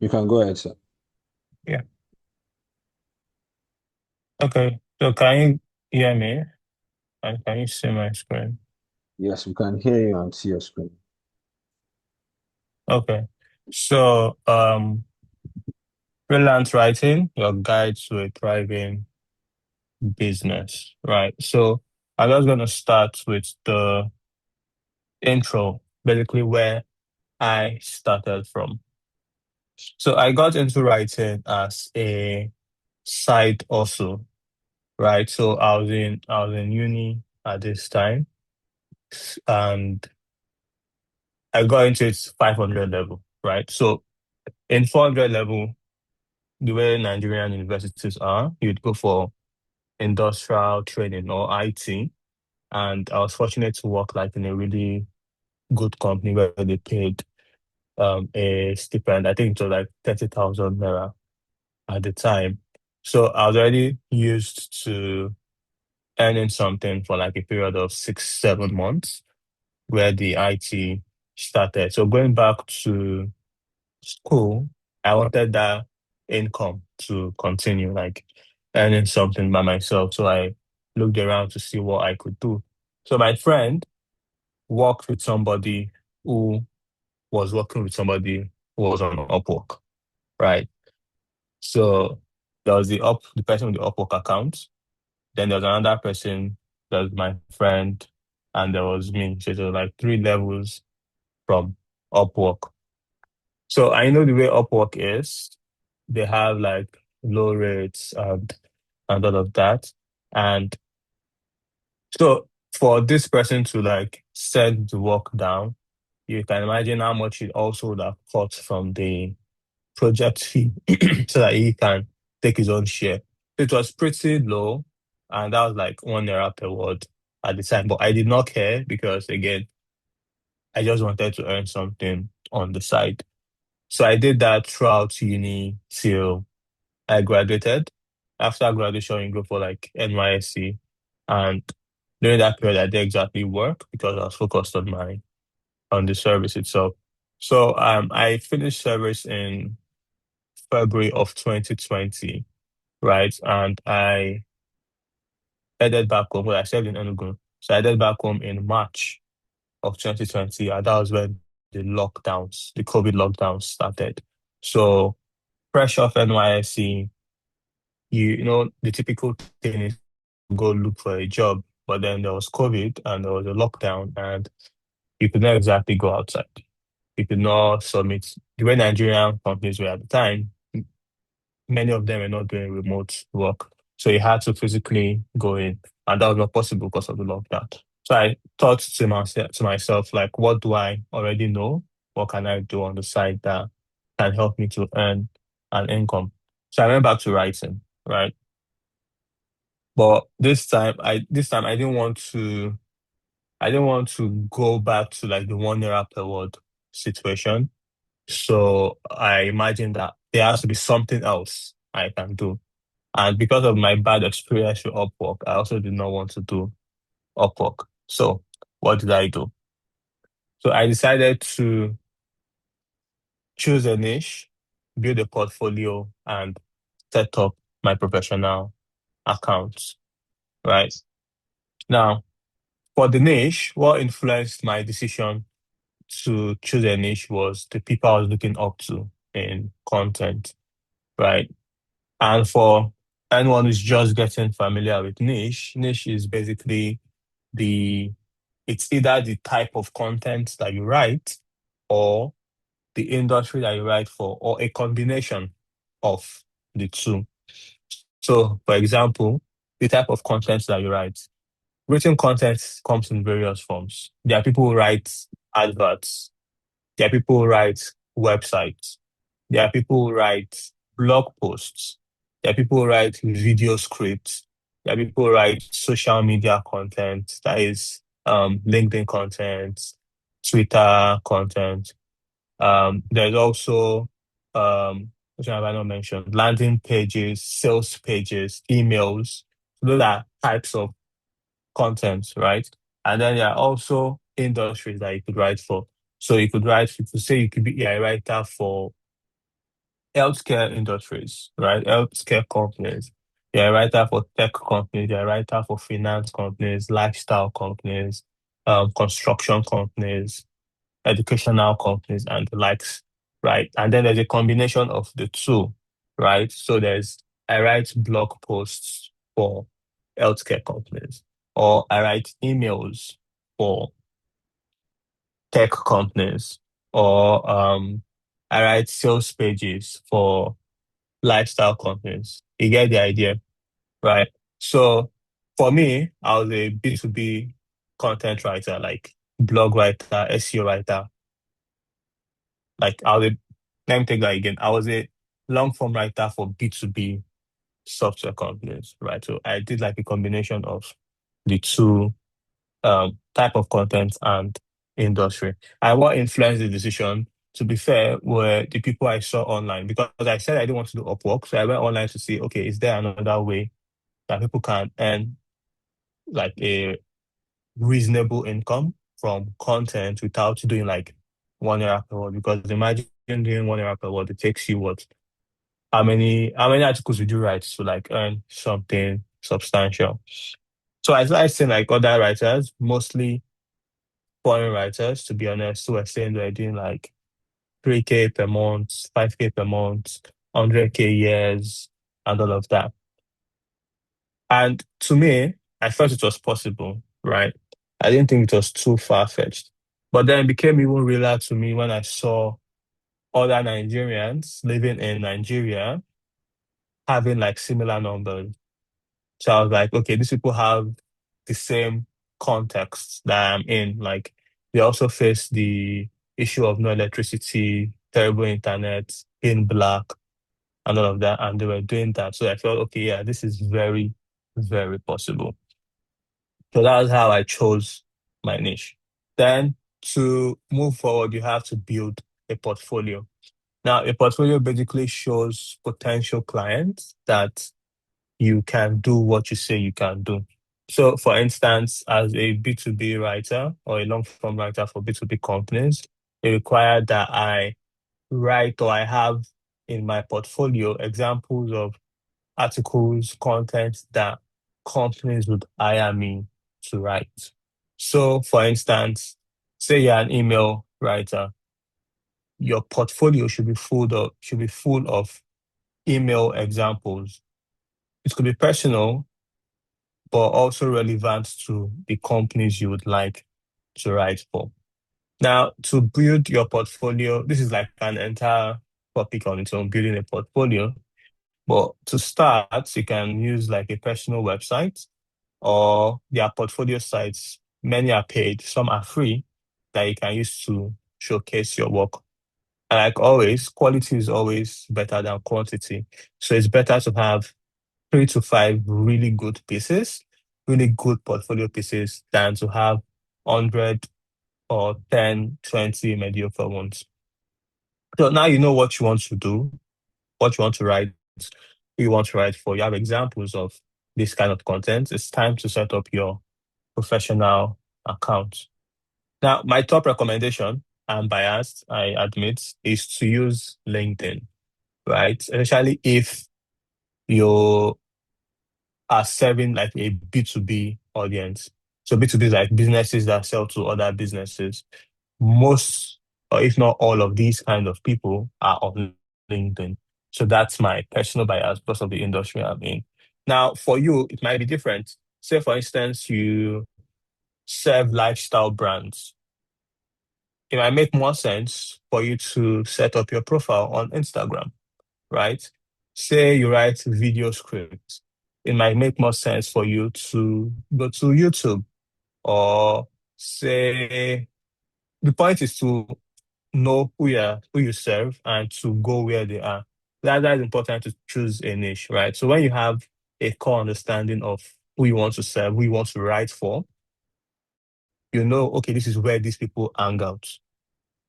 You can go ahead, sir. Yeah. Okay. So can you hear me? And can you see my screen? Yes, we can hear you and see your screen. Okay. So, freelance writing, your guide to a thriving business, right? So I'm just gonna start with the intro, basically where I started from. So I got into writing as a side also, right? So I was in uni at this time, and I got into it 500 level, right? So in 400 level, the way Nigerian universities are, you'd go for industrial training or IT. And I was fortunate to work like in a really good company where they paid a stipend. I think it was like 30,000 naira at the time. So I was already used to earning something for like a period of 6, 7 months where the IT started. So going back to school, I wanted that income to continue, like earning something by myself. So I looked around to see what I could do. So my friend worked with somebody who was working with somebody who was on Upwork, right? So there was the person with the Upwork account. Then there was another person, that was my friend, and there was me. So there were like three levels from Upwork. So I know the way Upwork is, they have like low rates and all of that. And so for this person to like send the work down, you can imagine how much it also would have cut from the project fee so that he can take his own share. It was pretty low, and that was like 1 naira per word at the time. But I did not care because again, I just wanted to earn something on the side. So I did that throughout uni till I graduated. After graduation, you go for like NYSC. And during that period, I did exactly work because I was focused on the service itself. So I finished service in February of 2020, right? And I headed back home. Well, I served in Enugu. So I headed back home in March of 2020. And that was when the COVID lockdowns started. So fresh off NYSC, you know, the typical thing is go look for a job. But then there was COVID and there was a lockdown and you could not exactly go outside. You could not submit the way Nigerian companies were at the time. Many of them were not doing remote work. So you had to physically go in. And that was not possible because of the lockdown. So I thought to myself, like, what do I already know? What can I do on the side that can help me to earn an income? So I went back to writing, right? But this time I didn't want to go back to like the 1 naira per word situation. So I imagined that there has to be something else I can do. And because of my bad experience with Upwork, I also did not want to do Upwork. So what did I do? So I decided to choose a niche, build a portfolio, and set up my professional accounts, right? Now, for the niche, what influenced my decision to choose a niche was the people I was looking up to in content, right? And for anyone who's just getting familiar with niche is basically the it's either the type of content that you write or the industry that you write for, or a combination of the two. So, for example, the type of content that you write. Written content comes in various forms. There are people who write adverts. There are people who write websites. There are people who write blog posts. There are people who write video scripts. There are people who write social media content, that is LinkedIn content, Twitter content. There's also which one have I not mentioned? Landing pages, sales pages, emails. Those are types of content, right? And then there are also industries that you could write for. So you could say you could be a writer for healthcare industries, right? Healthcare companies. You're a writer for tech companies, you're a writer for finance companies, lifestyle companies, construction companies, educational companies, and the likes, right? And then there's a combination of the two, right? So I write blog posts for healthcare companies, or I write emails for tech companies, or I write sales pages for lifestyle companies. You get the idea, right? So for me, I was a B2B content writer, like blog writer, SEO writer. Like let me take that again. I was a long form writer for B2B software companies, right? So I did like a combination of the two type of content and industry. And what influenced the decision, to be fair, were the people I saw online, because I said I didn't want to do Upwork. So I went online to see, okay, is there another way that people can earn like a reasonable income from content without doing like 1 year per word? Because imagine doing 1 year per word, it takes you what? How many articles would you write to like earn something substantial? So I started seeing like other writers, mostly foreign writers, to be honest, who were saying they're doing like 3K per month, 5K per month, 100K years, and all of that. And to me, I felt it was possible, right? I didn't think it was too far-fetched. But then it became even realer to me when I saw other Nigerians living in Nigeria having like similar numbers. So I was like, okay, these people have the same context that I'm in. Like they also face the issue of no electricity, terrible internet, in black, and all of that. And they were doing that. So I felt, okay, yeah, this is very, very possible. So that was how I chose my niche. Then to move forward, you have to build a portfolio. Now, a portfolio basically shows potential clients that you can do what you say you can do. So, for instance, as a B2B writer or a long form writer for B2B companies, it required that I write, or I have in my portfolio examples of articles, content that companies would hire me to write. So, for instance, say you're an email writer, your portfolio should be full of email examples. It could be personal, but also relevant to the companies you would like to write for. Now, to build your portfolio, this is like an entire topic on its own, building a portfolio. But to start, you can use like a personal website, or their portfolio sites. Many are paid, some are free, that you can use to showcase your work. And like always, quality is always better than quantity. So it's better to have 3 to 5 really good pieces, really good portfolio pieces, than to have 100 or 10, 20 mediocre ones. So now you know what you want to do, what you want to write, who you want to write for. You have examples of this kind of content. It's time to set up your professional account. Now, my top recommendation, I'm biased, I admit, is to use LinkedIn, right? Especially if you are serving like a B2B audience. So B2B is like businesses that sell to other businesses. Most, or if not all of these kind of people are on LinkedIn. So that's my personal bias because of the industry I'm in. Now, for you, it might be different. Say, for instance, you serve lifestyle brands. It might make more sense for you to set up your profile on Instagram, right? Say you write video scripts. It might make more sense for you to go to YouTube, or say the point is to know who you serve and to go where they are. That is important to choose a niche, right? So when you have a core understanding of who you want to serve, who you want to write for, you know, okay, this is where these people hang out,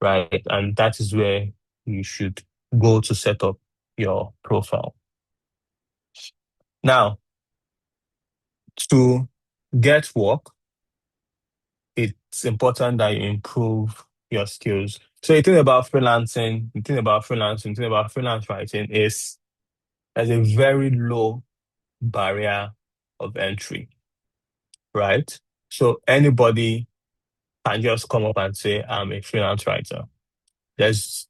right? And that is where you should go to set up your profile. Now, to get work, it's important that you improve. your skills. So the thing about freelancing, the thing about freelance writing is there's a very low barrier of entry, right? So anybody can just come up and say, I'm a freelance writer. There's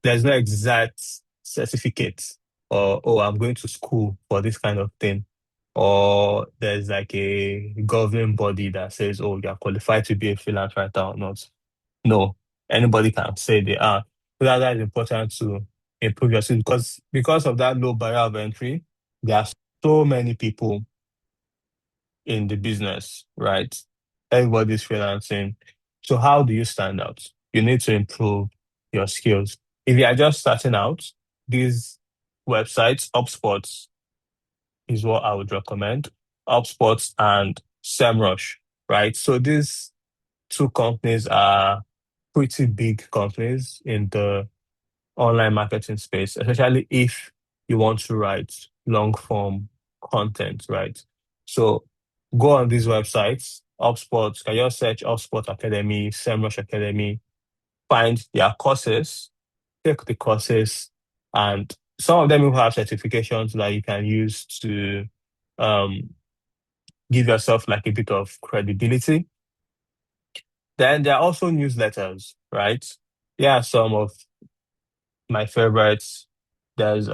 no exact certificate or oh, I'm going to school for this kind of thing. Or there's like a governing body that says, oh, you're qualified to be a freelance writer or not. No, anybody can say they are. So that is important to improve your skills because of that low barrier of entry, there are so many people in the business, right? Everybody's freelancing. So how do you stand out? You need to improve your skills. If you are just starting out, these websites, HubSpot is what I would recommend. HubSpot and SEMrush, right? So these two companies are pretty big companies in the online marketing space, especially if you want to write long form content, right? So go on these websites, HubSpot, can you just search HubSpot Academy, SEMrush Academy, find their courses, take the courses, and some of them will have certifications that you can use to um, give yourself like a bit of credibility. Then there are also newsletters, right? Yeah, some of my favorites. There's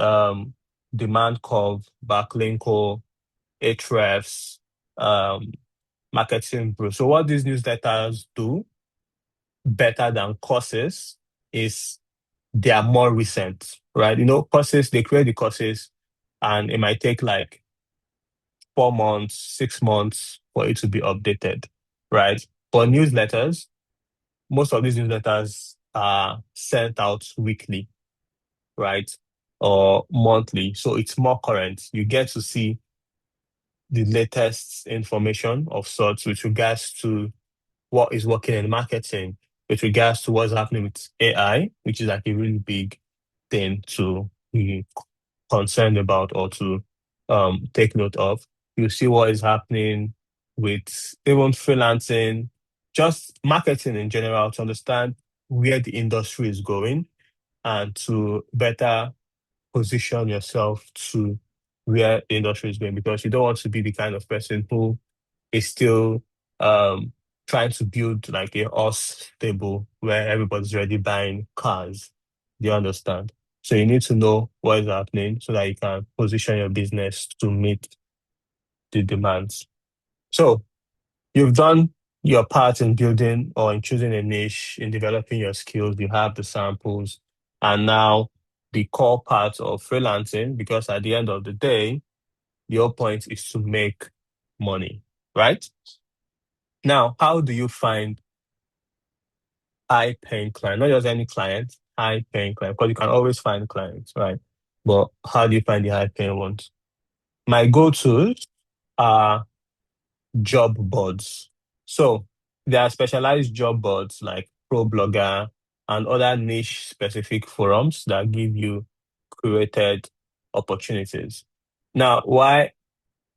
Demand Curve, Backlinko, Ahrefs, um, Marketing Brew. So what these newsletters do better than courses is they are more recent, right? You know, courses, they create the courses and it might take like 4 months, 6 months for it to be updated, right? But newsletters, most of these newsletters are sent out weekly, right? Or monthly. So it's more current. You get to see the latest information of sorts with regards to what is working in marketing, with regards to what's happening with AI, which is like a really big thing to be concerned about or to take note of. You see what is happening with even freelancing, just marketing in general to understand where the industry is going and to better position yourself to where the industry is going because you don't want to be the kind of person who is still um trying to build like a horse stable where everybody's already buying cars. Do you understand? So you need to know what is happening so that you can position your business to meet the demands. So you've done your part in building or in choosing a niche, in developing your skills. You have the samples, and now the core part of freelancing, because at the end of the day, your point is to make money, right? Now, how do you find high paying client? Not just any client, high paying client, because you can always find clients, right? But how do you find the high paying ones? My go-tos are job boards. So there are specialized job boards like ProBlogger and other niche specific forums that give you curated opportunities. Now, why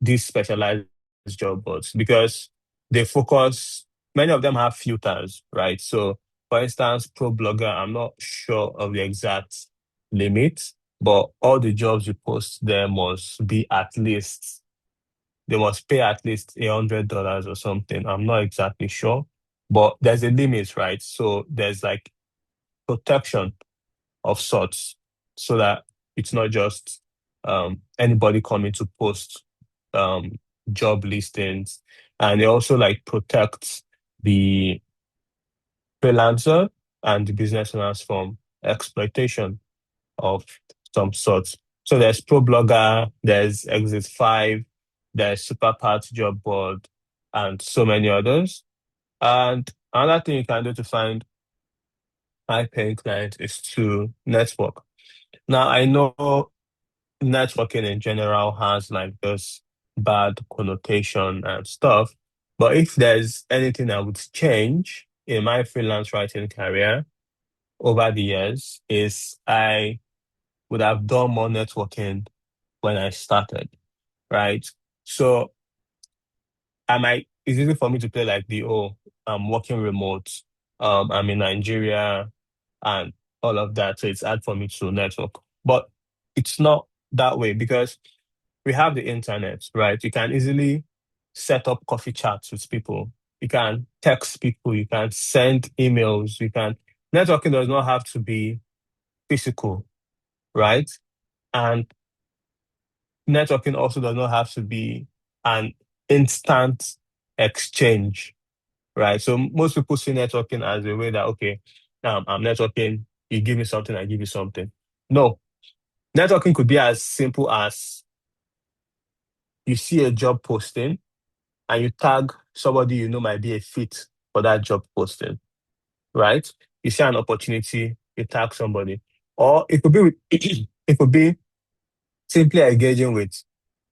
these specialized job boards? Because they focus, many of them have filters, right? So for instance, ProBlogger, I'm not sure of the exact limit, but all the jobs you post there must be at least they must pay at least $100 or something. I'm not exactly sure, but there's a limit, right? So there's like protection of sorts so that it's not just anybody coming to post um, job listings. And it also like protects the freelancer and the business owners from exploitation of some sort. So there's ProBlogger, there's Exit 5, there's Superpart Job Board, and so many others. And another thing you can do to find high-paying clients is to network. Now, I know networking in general has like this bad connotation and stuff, but if there's anything I would change in my freelance writing career over the years is I would have done more networking when I started, right? So it's easy for me to play like I'm working remote. I'm in Nigeria and all of that. So it's hard for me to network. But it's not that way because we have the internet, right? You can easily set up coffee chats with people. You can text people. You can send emails. Networking does not have to be physical, right? And networking also does not have to be an instant exchange, right? So most people see networking as a way that, okay, I'm networking, you give me something, I give you something. No, networking could be as simple as you see a job posting and you tag somebody you know might be a fit for that job posting, right? You see an opportunity, you tag somebody. Or it could be it could be simply engaging with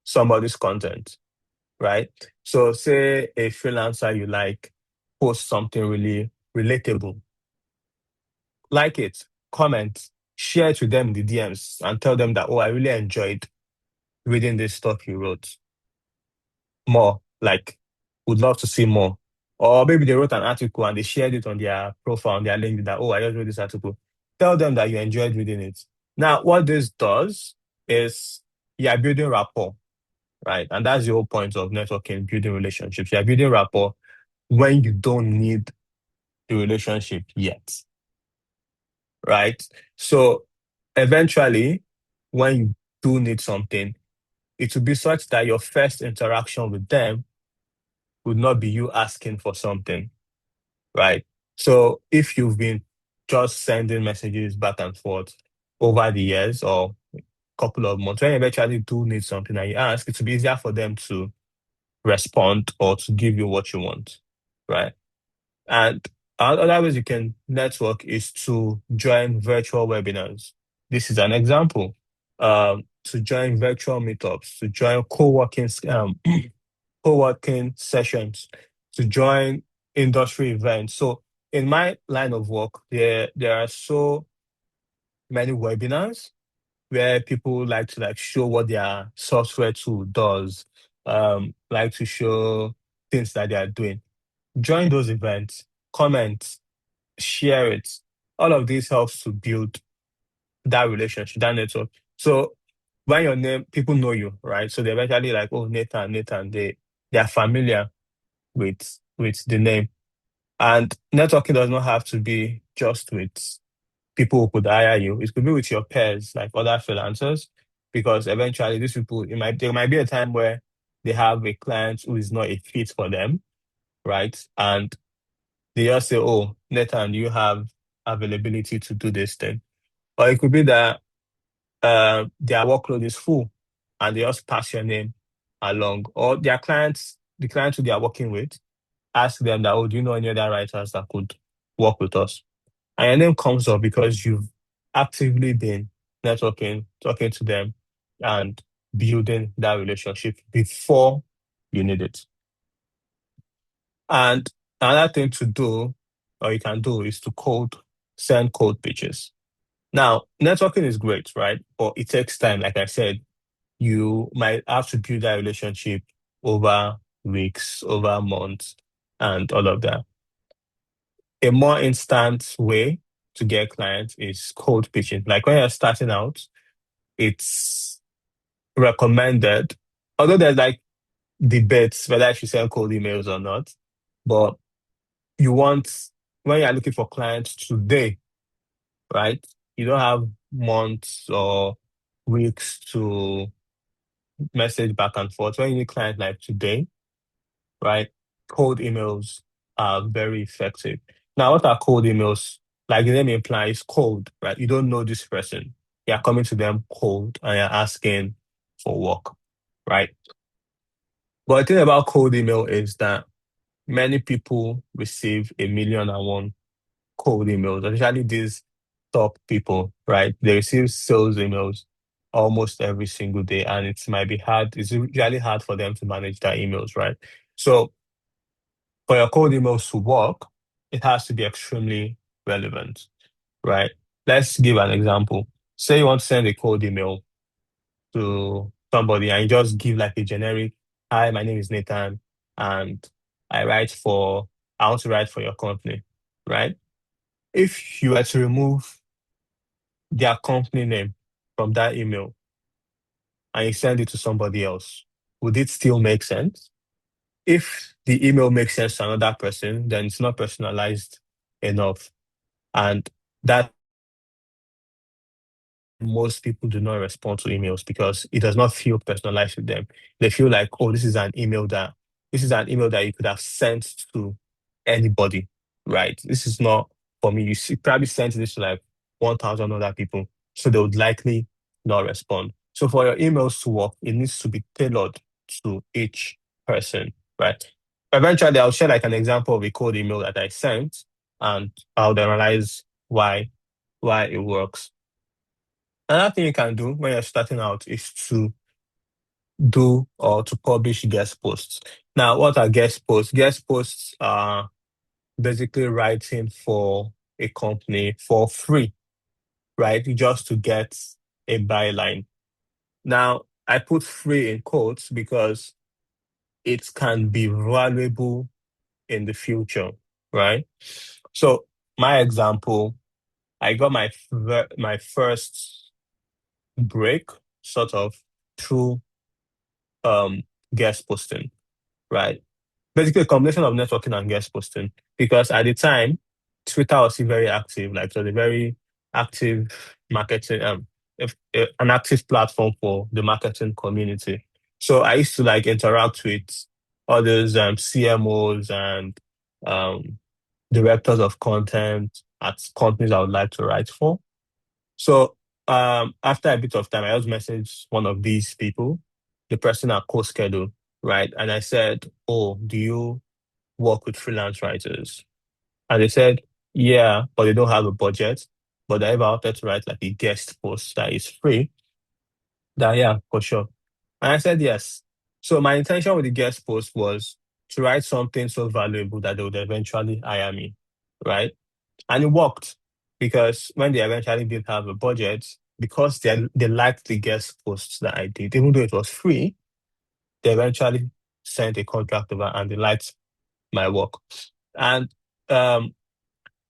somebody's content, right? So say a freelancer you like post something really relatable, like it, comment, share it with them in the DMs and tell them that, oh, I really enjoyed reading this stuff you wrote. More, like, would love to see more. Or maybe they wrote an article and they shared it on their profile, on their LinkedIn that, oh, I just read this article. Tell them that you enjoyed reading it. Now, what this does is you are building rapport, right? And that's the whole point of networking, building relationships. You are building rapport when you don't need the relationship yet, right? So eventually, when you do need something, it will be such that your first interaction with them would not be you asking for something, right? So if you've been just sending messages back and forth over the years or couple of months, when you eventually do need something and you ask, it will be easier for them to respond or to give you what you want, right? And other ways you can network is to join virtual webinars. This is an example. To join virtual meetups, to join co-working sessions, to join industry events. So in my line of work, there are so many webinars where people like to show what their software tool does, like to show things that they are doing. Join those events, comment, share it. All of this helps to build that relationship, that network. So when your name, people know you, right? So they're eventually like, oh, Nathan, Nathan, they are familiar with the name. And networking does not have to be just with people who could hire you. It could be with your peers, like other freelancers, because eventually these people, there might be a time where they have a client who is not a fit for them, right? And they just say, "Oh, Nathan, you have availability to do this thing." Or it could be that their workload is full, and they just pass your name along, or their clients, the clients who they are working with ask them that, oh, do you know any other writers that could work with us? And your name comes up because you've actively been networking, talking to them, and building that relationship before you need it. And another thing to do, or you can do, is to send cold pitches. Now, networking is great, right? But it takes time. Like I said, you might have to build that relationship over weeks, over months, and all of that. A more instant way to get clients is cold pitching. Like when you're starting out, it's recommended, although there's debates whether I should send cold emails or not, but you want, when you're looking for clients today, right? You don't have months or weeks to message back and forth. When you need clients like today, right? Cold emails are very effective. Now, what are cold emails? Like the name implies, cold, right? You don't know this person. You're coming to them cold and you're asking for work, right? But the thing about cold email is that many people receive a million and one cold emails, especially these top people, right? They receive sales emails almost every single day, and it might be hard. It's really hard for them to manage their emails, right? So for your cold emails to work, it has to be extremely relevant, right? Let's give an example. Say you want to send a cold email to somebody and you just give like a generic, hi, my name is Nathan, and I write for, I want to write for your company. right? If you were to remove their company name from that email and you send it to somebody else, would it still make sense? If the email makes sense to another person, then it's not personalized enough. And that most people do not respond to emails because it does not feel personalized to them. They feel like, oh, this is an email that you could have sent to anybody, right? This is not for me. Probably sent this to like 1,000 other people, so they would likely not respond. So for your emails to work, it needs to be tailored to each person, right? Eventually, I'll share like an example of a cold email that I sent, and I'll analyze why it works. Another thing you can do when you're starting out is to do or to publish guest posts. Now, what are guest posts? Guest posts are basically writing for a company for free, right? Just to get a byline. Now, I put free in quotes because it can be valuable in the future, right? So, my example, I got my first break sort of through um guest posting, right? Basically a combination of networking and guest posting. Because at the time, Twitter was still very active, like so the very active marketing an active platform for the marketing community. So I used to like interact with others CMOs and um directors of content at companies I would like to write for. So after a bit of time, I just messaged one of these people, the person at co-schedule, right? And I said, "Oh, do you work with freelance writers?" And they said, "Yeah, but they don't have a budget. But I ever wanted to write like a guest post that is free, that yeah, for sure." And I said yes. So my intention with the guest post was to write something so valuable that they would eventually hire me, right? And it worked because when they eventually did have a budget, because they liked the guest posts that I did, even though it was free, they eventually sent a contract over and they liked my work. And um,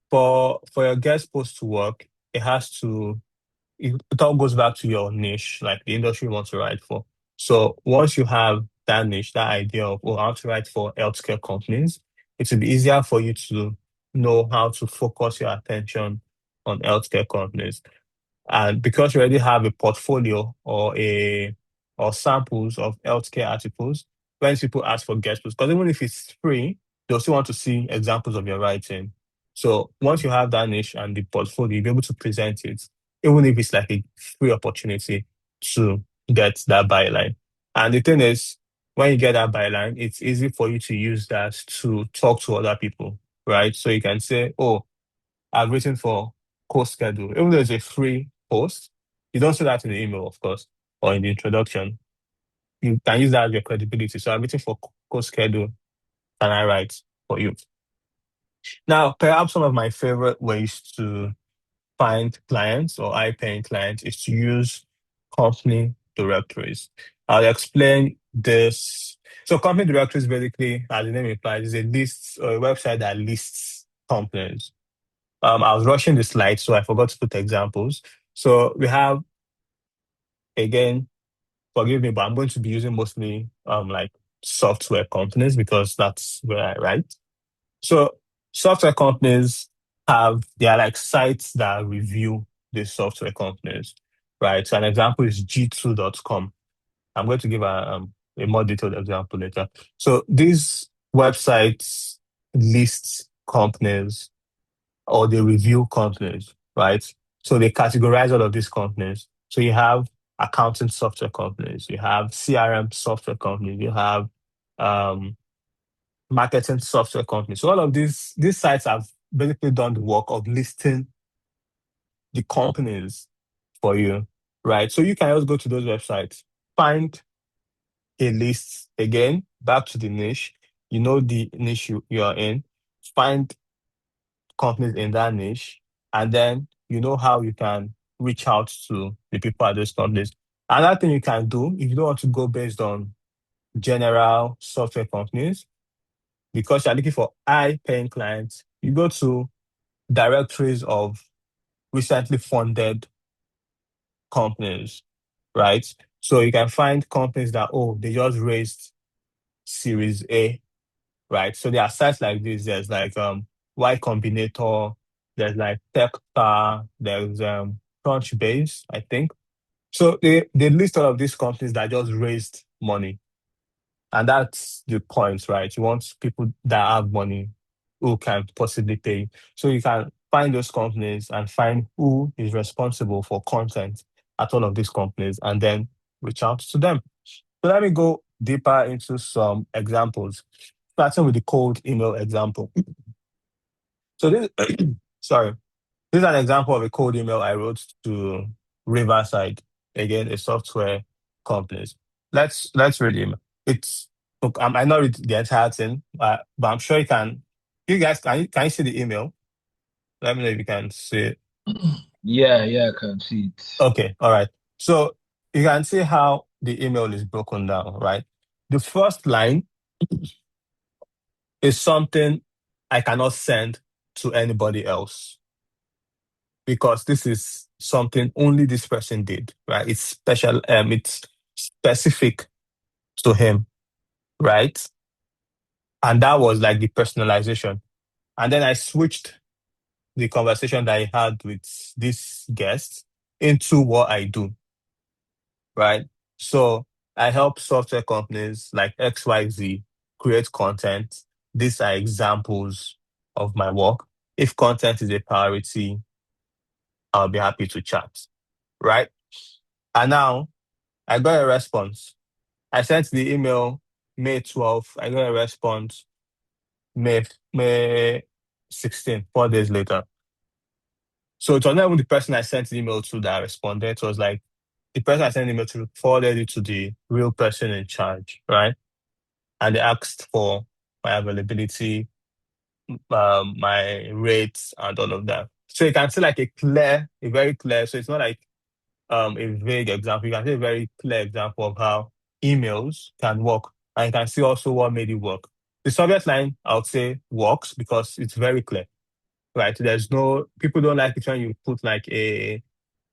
for your guest post to work, it has to it all goes back to your niche, like the industry you want to write for. So once you have that niche, that idea of, oh, I want to write for healthcare companies, it will be easier for you to know how to focus your attention on healthcare companies. And because you already have a portfolio or samples of healthcare articles, when people ask for guest posts, because even if it's free, they'll still want to see examples of your writing. So once you have that niche and the portfolio, you'll be able to present it, even if it's like a free opportunity to get that byline. And the thing is, when you get that byline, it's easy for you to use that to talk to other people, right? So you can say, oh, I've written for course schedule. Even though it's a free post, you don't say that in the email, of course, or in the introduction. You can use that as your credibility. So I've written for course schedule. Can I write for you? Now, perhaps one of my favorite ways to find clients or high-paying clients is to use company directories. I'll explain this. So company directories basically, as the name implies, is a list or a website that lists companies. I was rushing the slides, so I forgot to put examples. So we have, again, forgive me, but I'm going to be using mostly like software companies because that's where I write. So software companies they are like sites that review the software companies, right? So an example is g2.com. I'm going to give a more detailed example later. So these websites list companies or they review companies, right? So they categorize all of these companies. So you have accounting software companies, you have CRM software companies, you have um, marketing software companies. So all of these sites have basically done the work of listing the companies for you, right? So you can just go to those websites, find a list again, back to the niche. You know the niche you are in. Find companies in that niche, and then you know how you can reach out to the people at those companies. Another thing you can do, if you don't want to go based on general software companies, because you're looking for high paying clients, you go to directories of recently funded companies, right? So you can find companies that, oh, they just raised Series A, right? So there are sites like this. There's like Y Combinator, there's like Techstar, there's Crunchbase, I think. So they list all of these companies that just raised money. And that's the point, right? You want people that have money who can possibly pay. So you can find those companies and find who is responsible for content at all of these companies and then reach out to them. So let me go deeper into some examples, starting with the cold email example. So this, sorry, this is an example of a cold email I wrote to Riverside, again, a software company. Let's read him. It's look, I might not read the entire thing, but I'm sure you can. You guys, can you see the email? Let me know if you can see it. Yeah, yeah, I can see it. Okay, all right. So you can see how the email is broken down, right? The first line is something I cannot send to anybody else because this is something only this person did, right? It's special, it's specific to him, right? And that was like the personalization. And then I switched the conversation that I had with this guest into what I do, right? So I help software companies like XYZ create content. These are examples of my work. If content is a priority, I'll be happy to chat, right? And now I got a response. I sent the email May 12th. I got a response May 16th, 4 days later. So it was not even the person I sent the email to that responded. It was like the person I sent the email to forwarded it to the real person in charge, right? And they asked for my availability, my rates, and all of that. So you can see like a very clear. So it's not like a vague example. You can see a very clear example of how emails can work. And you can see also what made it work. The subject line, I would say, works because it's very clear, right? There's no, people don't like it when you put like a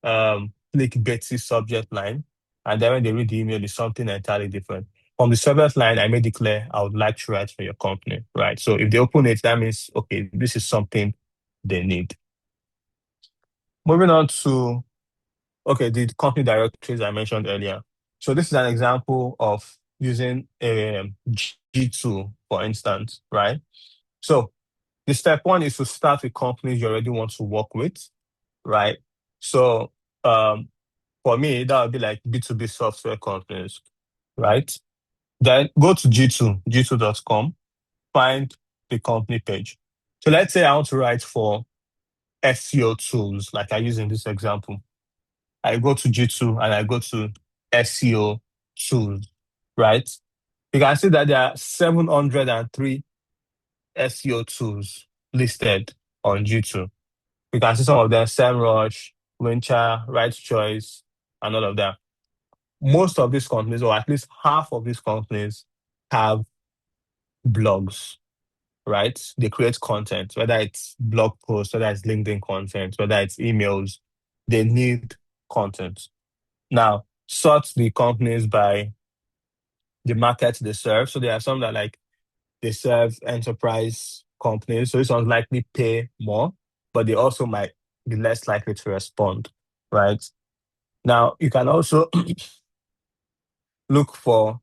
clickbaity subject line. And then when they read the email, it's something entirely different. From the subject line, I made it clear I would like to write for your company, right? So if they open it, that means, okay, this is something they need. Moving on to okay, the company directories I mentioned earlier. So this is an example of using a G2, for instance, right? So the step one is to start with companies you already want to work with, right? So um, for me, that would be like B2B software companies, right? Then go to G2, g2.com, find the company page. So let's say I want to write for SEO tools, like I use in this example. I go to G2 and I go to SEO tools, right? You can see that there are 703 SEO tools listed on G2. You can see some of them, SEMrush, Wincher, Right Choice, and all of that. Most of these companies, or at least half of these companies, have blogs, right? They create content, whether it's blog posts, whether it's LinkedIn content, whether it's emails, they need content. Now, sort the companies by the market they serve. So there are some that like they serve enterprise companies. So this ones likely pay more, but they also might be less likely to respond, right? Now, you can also look for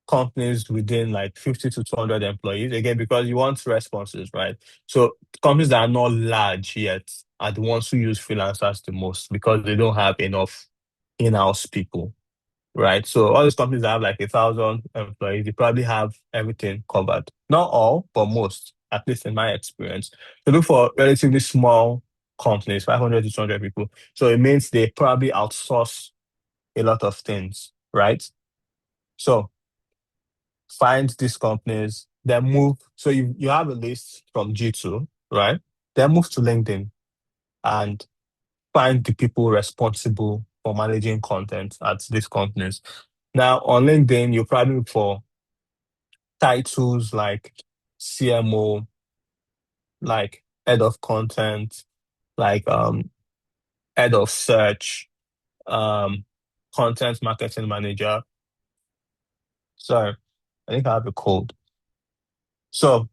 companies within like 50 to 200 employees, again, because you want responses, right? So companies that are not large yet are the ones who use freelancers the most because they don't have enough in-house people, right? So all these companies that have like 1,000 employees, they probably have everything covered. Not all, but most, at least in my experience. So look for relatively small companies, 500 to 200 people. So it means they probably outsource a lot of things, right? So find these companies, then move. So you have a list from G2, right? Then move to LinkedIn and find the people responsible for managing content at these companies. Now, on LinkedIn, you probably look for titles like CMO, like head of content, like head of search, um, content marketing manager. Sorry, I think I have a cold. So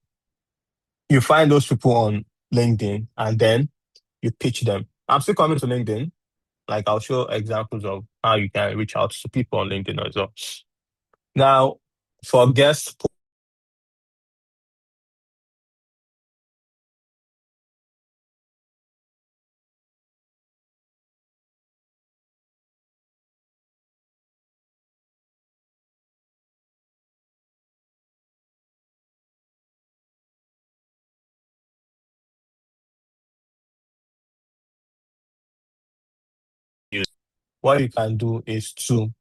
you find those people on LinkedIn and then you pitch them. I'm still coming to LinkedIn. Like I'll show examples of how you can reach out to people on LinkedIn as well. Now, for guest posts, what you can do is to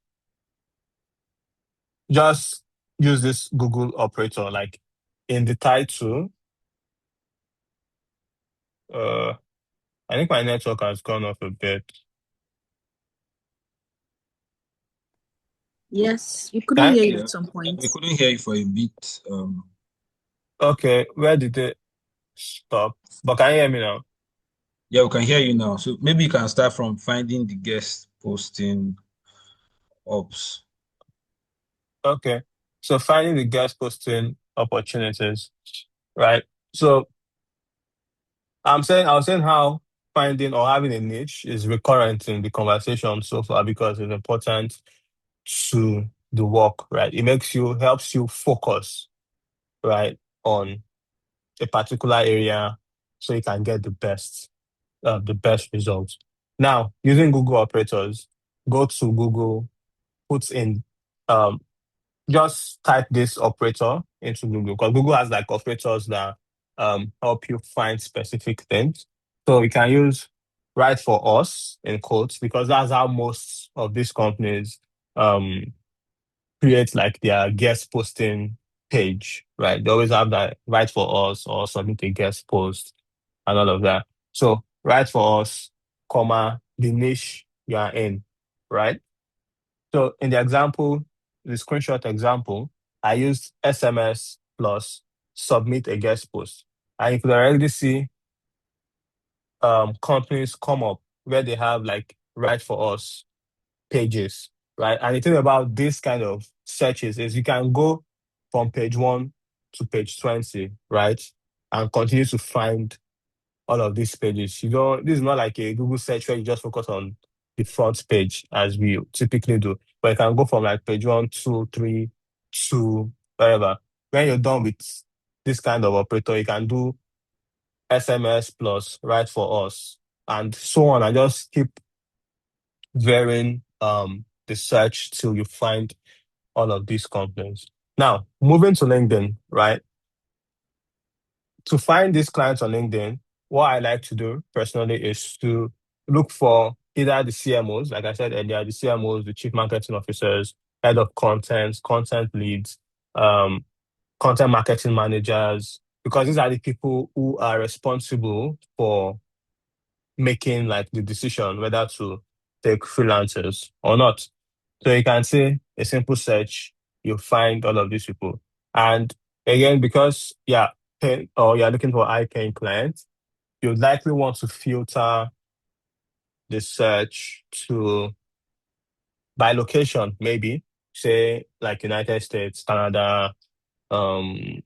just use this Google operator, like in the title. Uh, I think my network has gone off a bit. Yes, we couldn't Can hear you Yeah, at some we points. couldn't hear you for a bit. okay, where did it stop? But can you hear me now? Yeah, we can hear you now. So maybe you can start from finding the guest posting ops. Okay. So finding the guest posting opportunities, right? So I was saying how finding or having a niche is recurrent in the conversation so far because it's important to the work, right? It helps you focus, right, on a particular area so you can get the best results. Now, using Google operators, go to Google, put in um, just type this operator into Google because Google has like operators that help you find specific things. So we can use right for us in quotes because that's how most of these companies um create like their guest posting page, right? They always have that right for us or submit a guest post and all of that. So right for us, comma, the niche you are in, right? So in the example, the screenshot example, I used SMS plus submit a guest post. And you could already see companies come up where they have like right for us pages, right? And the thing about this kind of searches is you can go from page 1 to page 20, right? And continue to find all of these pages. This is not like a Google search where you just focus on the front page as we typically do. But you can go from like page 1, 2, 3 to whatever. When you're done with this kind of operator, you can do SMS plus right for us and so on. And just keep varying the search till you find all of these companies. Now, moving to LinkedIn, right? To find these clients on LinkedIn, what I like to do personally is to look for either the CMOs, like I said earlier, the CMOs, the chief marketing officers, head of content, content leads, um, content marketing managers, because these are the people who are responsible for making like the decision whether to take freelancers or not. So you can say a simple search, you find all of these people. And again, because or you're looking for high-paying clients, you likely want to filter the search to by location, maybe say like United States, Canada, um,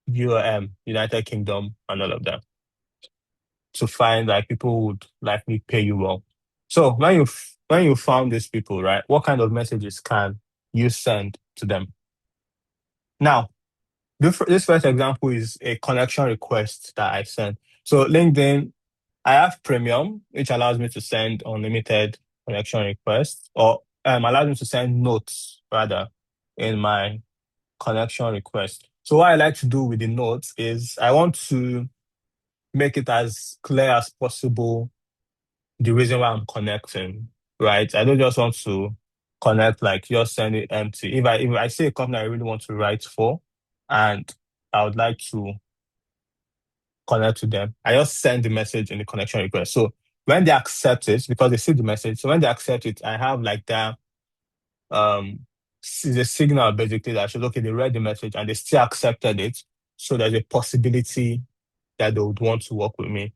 United Kingdom, and all of that to find like people who would likely pay you well. So when you found these people, right, what kind of messages can you send to them? Now, this first example is a connection request that I sent. So LinkedIn, I have premium, which allows me to send unlimited connection requests or allows me to send notes rather in my connection request. So what I like to do with the notes is I want to make it as clear as possible the reason why I'm connecting, right? I don't just want to connect like just send it empty. If I see a company I really want to write for and I would like to connect to them, I just send the message in the connection request. So when they accept it, because they see the message, so when they accept it, I have like that um the signal basically that shows okay, they read the message and they still accepted it. So there's a possibility that they would want to work with me,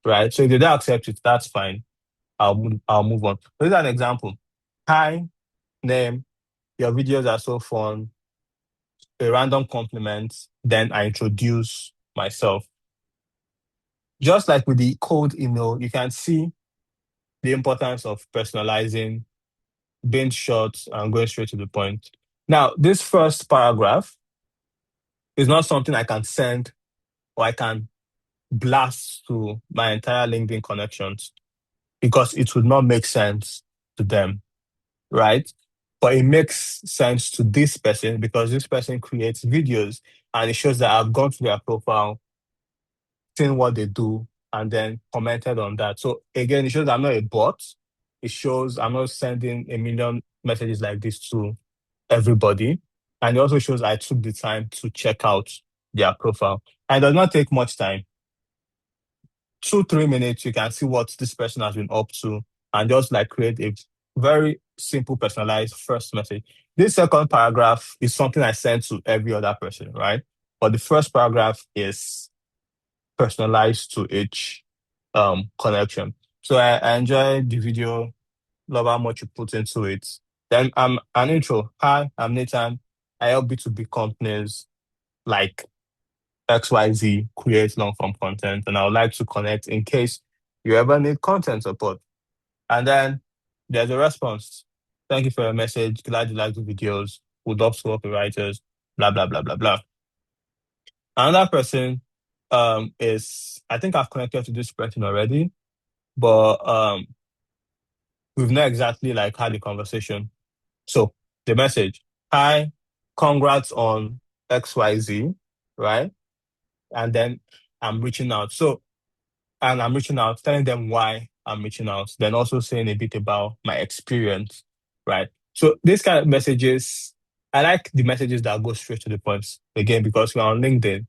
right? So if they don't accept it, that's fine. I'll move on. Here's an example. Hi, name, your videos are so fun. A random compliment, then I introduce myself. Just like with the cold email, you can see the importance of personalizing, being short, and going straight to the point. Now, this first paragraph is not something I can send or I can blast to my entire LinkedIn connections because it would not make sense to them, right? But it makes sense to this person because this person creates videos and it shows that I've gone to their profile, seen what they do, and then commented on that. So again, it shows I'm not a bot. It shows I'm not sending a million messages like this to everybody. And it also shows I took the time to check out their profile. And it does not take much time. 2, 3 minutes, you can see what this person has been up to and just like create a very simple personalized first message. This second paragraph is something I send to every other person, right? But the first paragraph is personalized to each connection. So I enjoyed the video, love how much you put into it. Then an intro. Hi, I'm Nathan. I help B2B companies like XYZ create long form content, and I would like to connect in case you ever need content support. And then there's a response. Thank you for your message. Glad you like the videos. Would love to work with writers. Blah blah blah blah blah. Another person is I think I've connected to this person already, but we've not exactly like had a conversation. So the message, hi, congrats on XYZ, right? And then I'm reaching out. So and I'm reaching out, telling them why I'm reaching out, then also saying a bit about my experience, right? So this kind of messages, I like the messages that go straight to the point. Again, because we're on LinkedIn,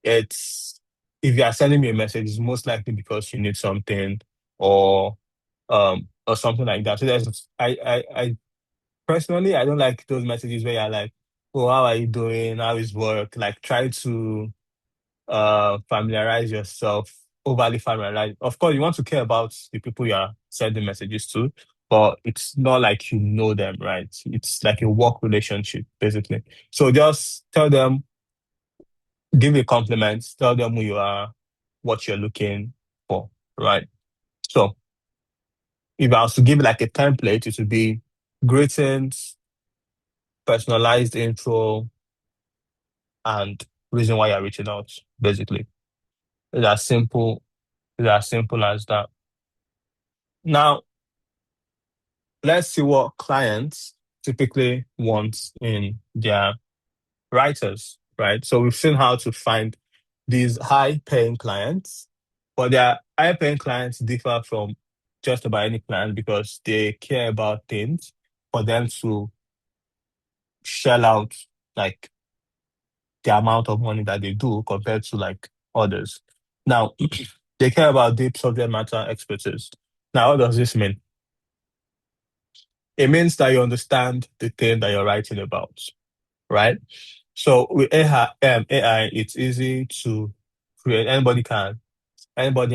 it's if you are sending me a message, it's most likely because you need something or something like that. So there's I personally I don't like those messages where you're like, oh, how are you doing? How is work? Like try to familiarize yourself, overly familiarize. Of course, you want to care about the people you are sending messages to, but it's not like you know them, right? It's like a work relationship, basically. So just tell them, give a compliment, tell them who you are, what you're looking for, right? So if I was to give like a template, it would be greetings, personalized intro, and reason why you're reaching out, basically. It's as simple, it's as simple as that. Now, let's see what clients typically want in their writers, right? So we've seen how to find these high paying clients, but their high paying clients differ from just about any client because they care about things for them to shell out like the amount of money that they do compared to like others. Now, they care about deep subject matter expertise. Now, what does this mean? It means that you understand the thing that you're writing about, right? So with AI, it's easy to create. Anybody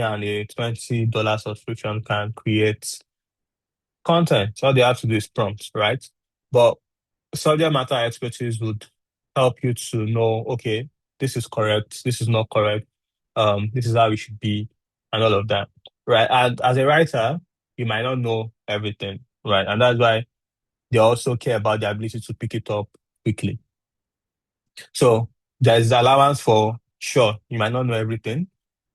on a $20 subscription can create content. All they have to do is prompts, right? But subject matter expertise would help you to know, okay, this is correct, this is not correct, this is how it should be, and all of that, right? And as a writer, you might not know everything, right? And that's why they also care about the ability to pick it up quickly. So there's allowance for sure, you might not know everything,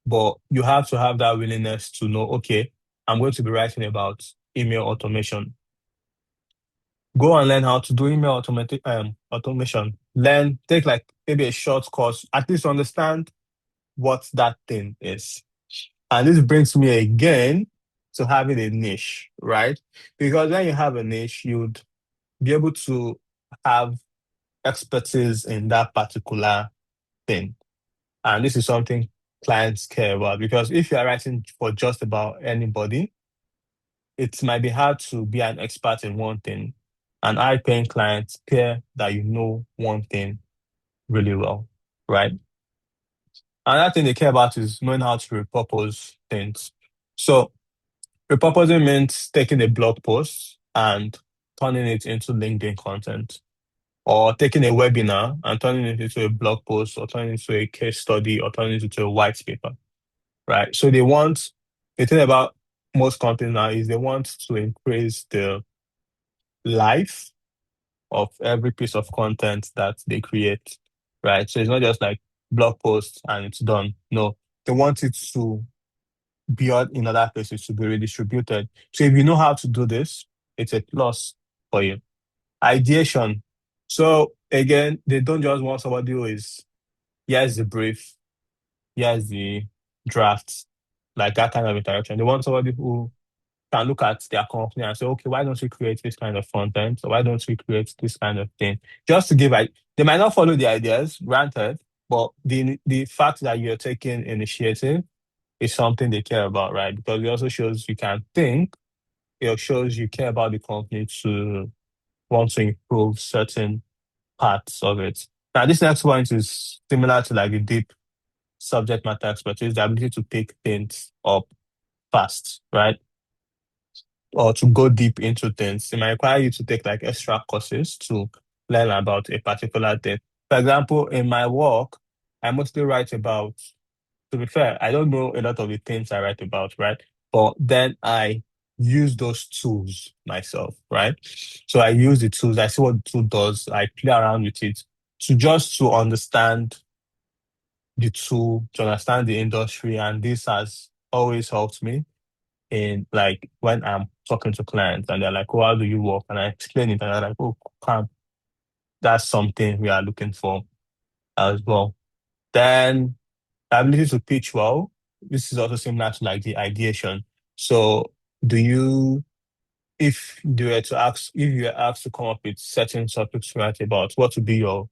but you have to have that willingness to know, okay, I'm going to be writing about email automation. Go and learn how to do automation. Learn, take like maybe a short course, at least understand what that thing is. And this brings me again to having a niche, right? Because when you have a niche, you'd be able to have expertise in that particular thing. And this is something clients care about because if you are writing for just about anybody, it might be hard to be an expert in one thing. And high-paying clients care that you know one thing really well, right? Another thing they care about is knowing how to repurpose things. So repurposing means taking a blog post and turning it into LinkedIn content, or taking a webinar and turning it into a blog post, or turning it into a case study, or turning it into a white paper, right? So the thing about most companies now is they want to increase the life of every piece of content that they create, right? So it's not just like blog post and it's done. No, they want it to be in other places to be redistributed. So if you know how to do this, it's a plus for you. Ideation. So again, they don't just want somebody who is, here's the brief, here's the draft, like that kind of interaction. They want somebody who can look at their company and say, okay, why don't we create this kind of content? Or why don't we create this kind of thing? Just to give, they might not follow the ideas, granted, but the fact that you're taking initiative is something they care about, right? Because it also shows you can think, it shows you care about the company to want to improve certain parts of it. Now, this next point is similar to like the deep subject matter expertise, the ability to pick things up fast, right? Or to go deep into things. It might require you to take like extra courses to learn about a particular thing. For example, in my work, I mostly write about, to be fair, I don't know a lot of the things I write about, right? But then I use those tools myself, right? So I use the tools, I see what the tool does, I play around with it to understand the tool, to understand the industry. And this has always helped me in like when I'm talking to clients and they're like, oh, how do you work? And I explain it and they're like, oh, come, that's something we are looking for as well. Then the ability to pitch well, this is also similar to like the ideation. So do you, if you were asked to come up with certain topics to write about, what would be your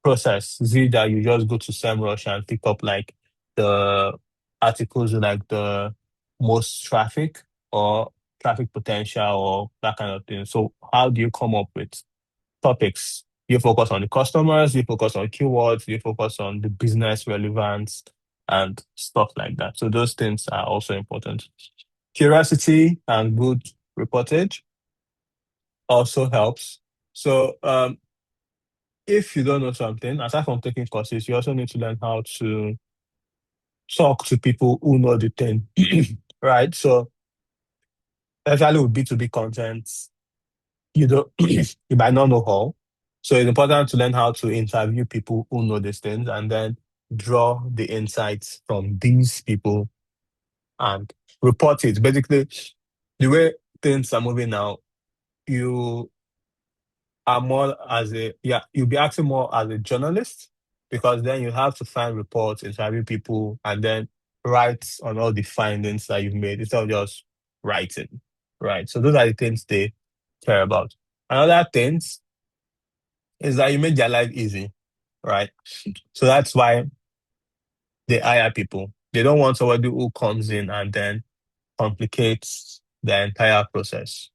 process? Is it that you just go to SEMrush and pick up like the articles with like the most traffic or traffic potential or that kind of thing? So how do you come up with topics? You focus on the customers, you focus on keywords, you focus on the business relevance and stuff like that. So those things are also important. Curiosity and good reportage also helps. So if you don't know something, aside from taking courses, you also need to learn how to talk to people who know the thing, right? So, especially with B2B content, you don't, you might not know how. So it's important to learn how to interview people who know these things and then draw the insights from these people and report it. Basically, the way things are moving now, you are more as a yeah, you'll be acting more as a journalist because then you have to find reports, interview people, and then write on all the findings that you've made instead of just writing. Right. So those are the things they care about. Another things is that you make their life easy, right? So that's why they hire people. They don't want somebody who comes in and then complicates the entire process,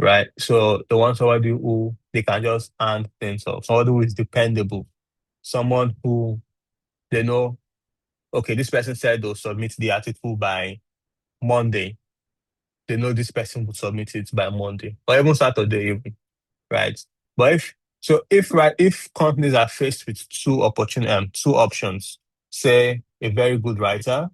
right? So they want somebody who they can just hand things off, somebody who is dependable, someone who they know, okay, this person said they'll submit the article by Monday. They know this person will submit it by Monday or even Saturday even, right? But if companies are faced with two options, say a very good writer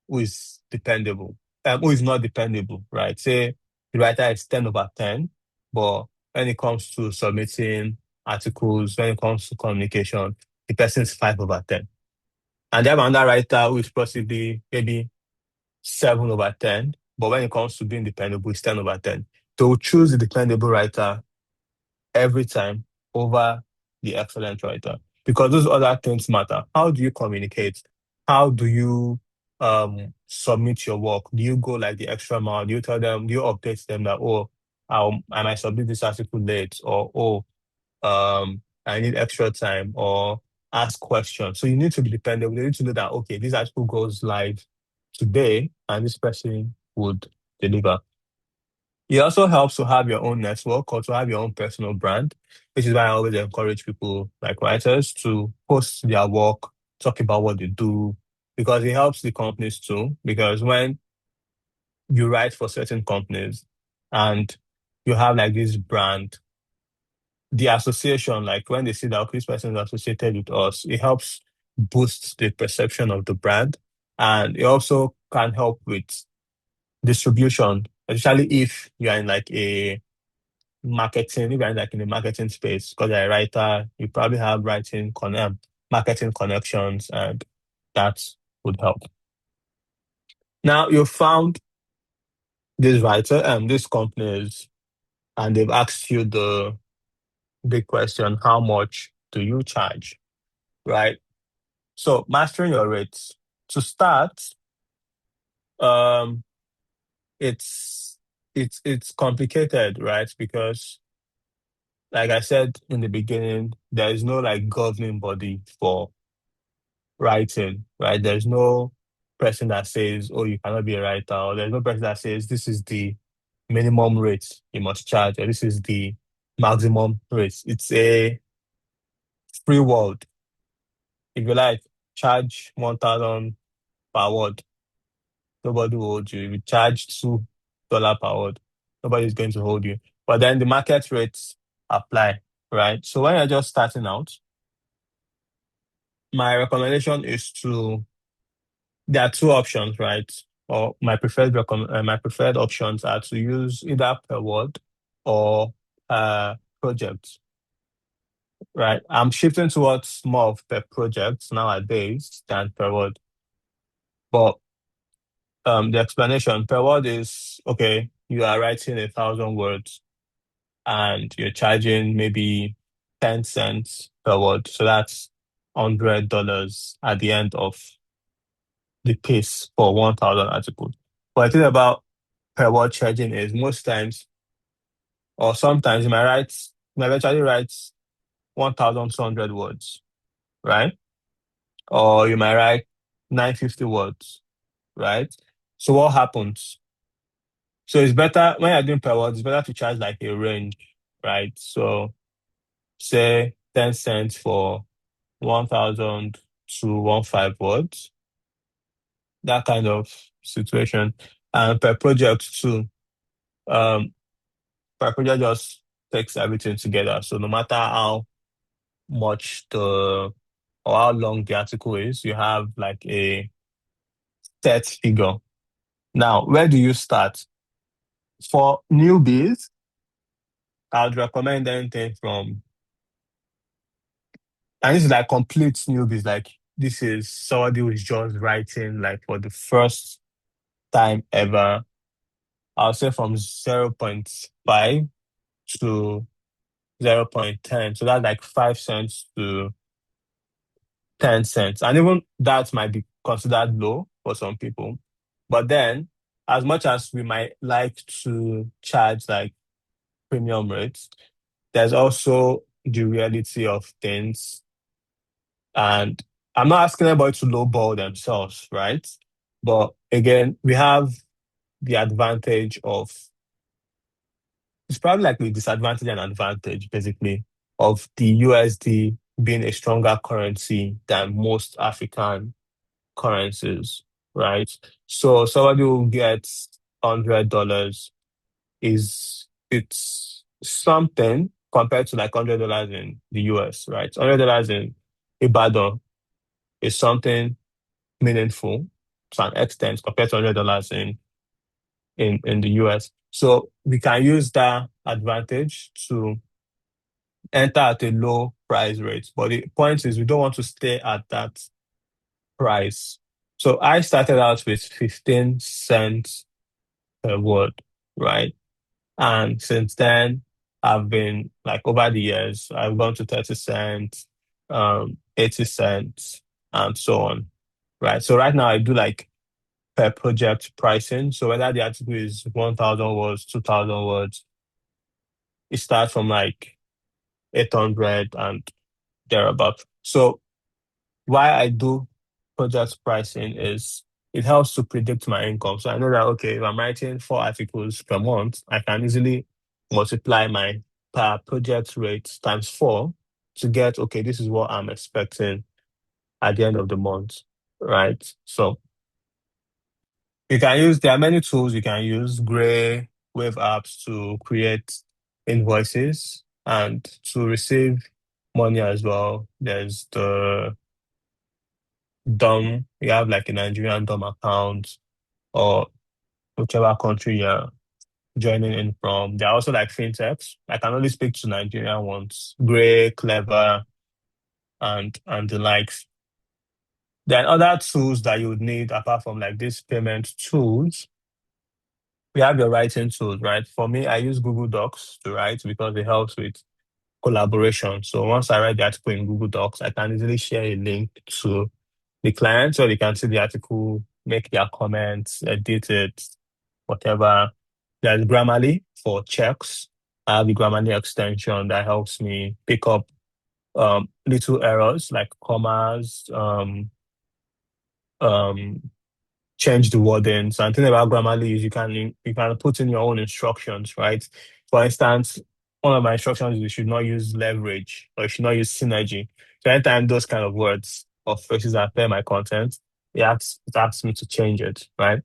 who is dependable, who is not dependable, right? Say the writer is 10 over 10, but when it comes to submitting articles, when it comes to communication, the person is 5 over 10. And they have another writer who is possibly maybe 7 over 10, but when it comes to being dependable, it's 10 over 10. They will choose the dependable writer every time over the excellent writer because those other things matter. How do you communicate? How do you submit your work? Do you go like the extra mile? Do you tell them, do you update them that, oh, I might submit this article late or, oh, I need extra time or ask questions. So you need to be dependable. You need to know that, okay, this article goes live today and this person would deliver. It also helps to have your own network or to have your own personal brand, which is why I always encourage people like writers to post their work talk about what they do, because it helps the companies too. Because when you write for certain companies and you have like this brand, the association, like when they see that okay, this person is associated with us, it helps boost the perception of the brand. And it also can help with distribution, especially if you are in like a marketing, if you're in like in the marketing space, because you're a writer, you probably have marketing connections, and that would help. Now you found this writer and these companies, and they've asked you the big question, how much do you charge? Right? So mastering your rates. To start, um, it's it's complicated, right? Because like I said in the beginning, there is no like governing body for writing, right? There's no person that says, oh, you cannot be a writer, or there's no person that says this is the minimum rate you must charge, or this is the maximum rate. It's a free world. If you like, charge 1,000 per word, nobody will hold you. If you charge $2 per word, nobody's going to hold you. But then the market rates apply, right? So when you're just starting out, my recommendation is to there are two options, right? Or my preferred options are to use either per word or project, right? I'm shifting towards more of per project nowadays than per word. But the explanation per word is okay, you are writing 1,000 words and you're charging maybe 10 cents per word. So that's $100 at the end of the piece for 1,000 articles. But the thing about per word charging is most times, or sometimes you might actually write 1,200 words, right? Or you might write 950 words, right? So what happens? So it's better when you're doing per word, it's better to charge like a range, right? So say 10 cents for 1,000 to 15 words, that kind of situation. And per project too. Um, per project just takes everything together. So no matter how much or how long the article is, you have like a set figure. Now, where do you start? For newbies, I would recommend anything from, and this is like complete newbies, like this is somebody who is just writing like for the first time ever. I'll say from 0.5 to 0.10. So that's like 5 cents to 10 cents. And even that might be considered low for some people. But then, as much as we might like to charge like premium rates, there's also the reality of things. And I'm not asking anybody to lowball themselves, right? But again, we have the advantage of it's probably like the disadvantage and advantage, basically, of the USD being a stronger currency than most African currencies, right? So somebody who gets $100 is it's something compared to like $100 in the US, right? $100 in Ibadan is something meaningful to an extent compared to $100 in the US. So we can use that advantage to enter at a low price rate. But the point is we don't want to stay at that price. So I started out with 15 cents per word, right? And since then, I've been like over the years, I've gone to 30 cents, 80 cents, and so on. Right. So right now I do like per project pricing. So whether the article is 1,000 words, 2,000 words, it starts from like 800 and thereabout. So why I do project pricing is it helps to predict my income. So I know that, okay, if I'm writing 4 articles per month, I can easily multiply my per project rate times 4 to get, okay, this is what I'm expecting at the end of the month, right? So there are many tools you can use, Gray, Wave apps to create invoices and to receive money as well. There's the DOM, you have like a Nigerian DOM account or whichever country you're joining in from. There are also like fintechs. I can only speak to Nigerian ones, Gray, Clever, and the likes. Then other tools that you would need apart from like these payment tools, we have your writing tools, right? For me, I use Google Docs to write because it helps with collaboration. So once I write the article in Google Docs, I can easily share a link to the client so they can see the article, make their comments, edit it, whatever. There's Grammarly for checks. I have the Grammarly extension that helps me pick up little errors like commas, um, change the wording. So, thing about Grammarly is you can put in your own instructions, right? For instance, one of my instructions is you should not use leverage or you should not use synergy. So anytime those kind of words or phrases appear in my content, it asks me to change it, right?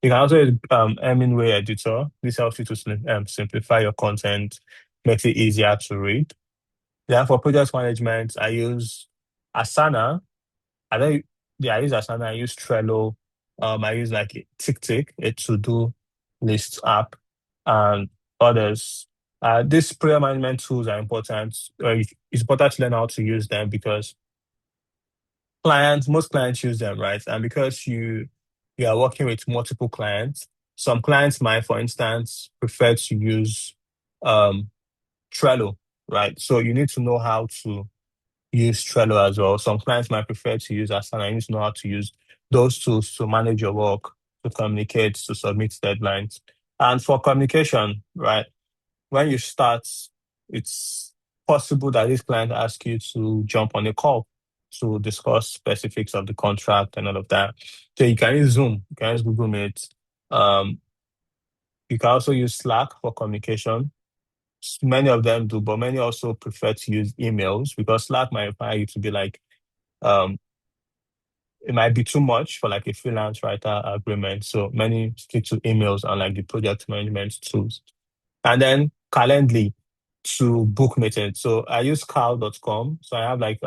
You can also use Hemingway editor. This helps you to simplify your content, makes it easier to read. Then for project management, I use Asana. I don't, yeah, I use Asana, I use Trello, I use like TickTick, a to-do list app, and others. These prayer management tools are important. It's important to learn how to use them because most clients use them, right? And because you are working with multiple clients, some clients might, for instance, prefer to use um, Trello, right? So you need to know how to use Trello as well. Some clients might prefer to use Asana. You need to know how to use those tools to manage your work, to communicate, to submit deadlines. And for communication, right, when you start, it's possible that this client asks you to jump on a call to discuss specifics of the contract and all of that. So you can use Zoom, you can use Google Meet. Um, you can also use Slack for communication. Many of them do, but many also prefer to use emails because Slack might require you to be like um, it might be too much for like a freelance writer agreement. So many stick to emails and like the project management tools. And then Calendly to book meetings. So I use cal.com. So I have like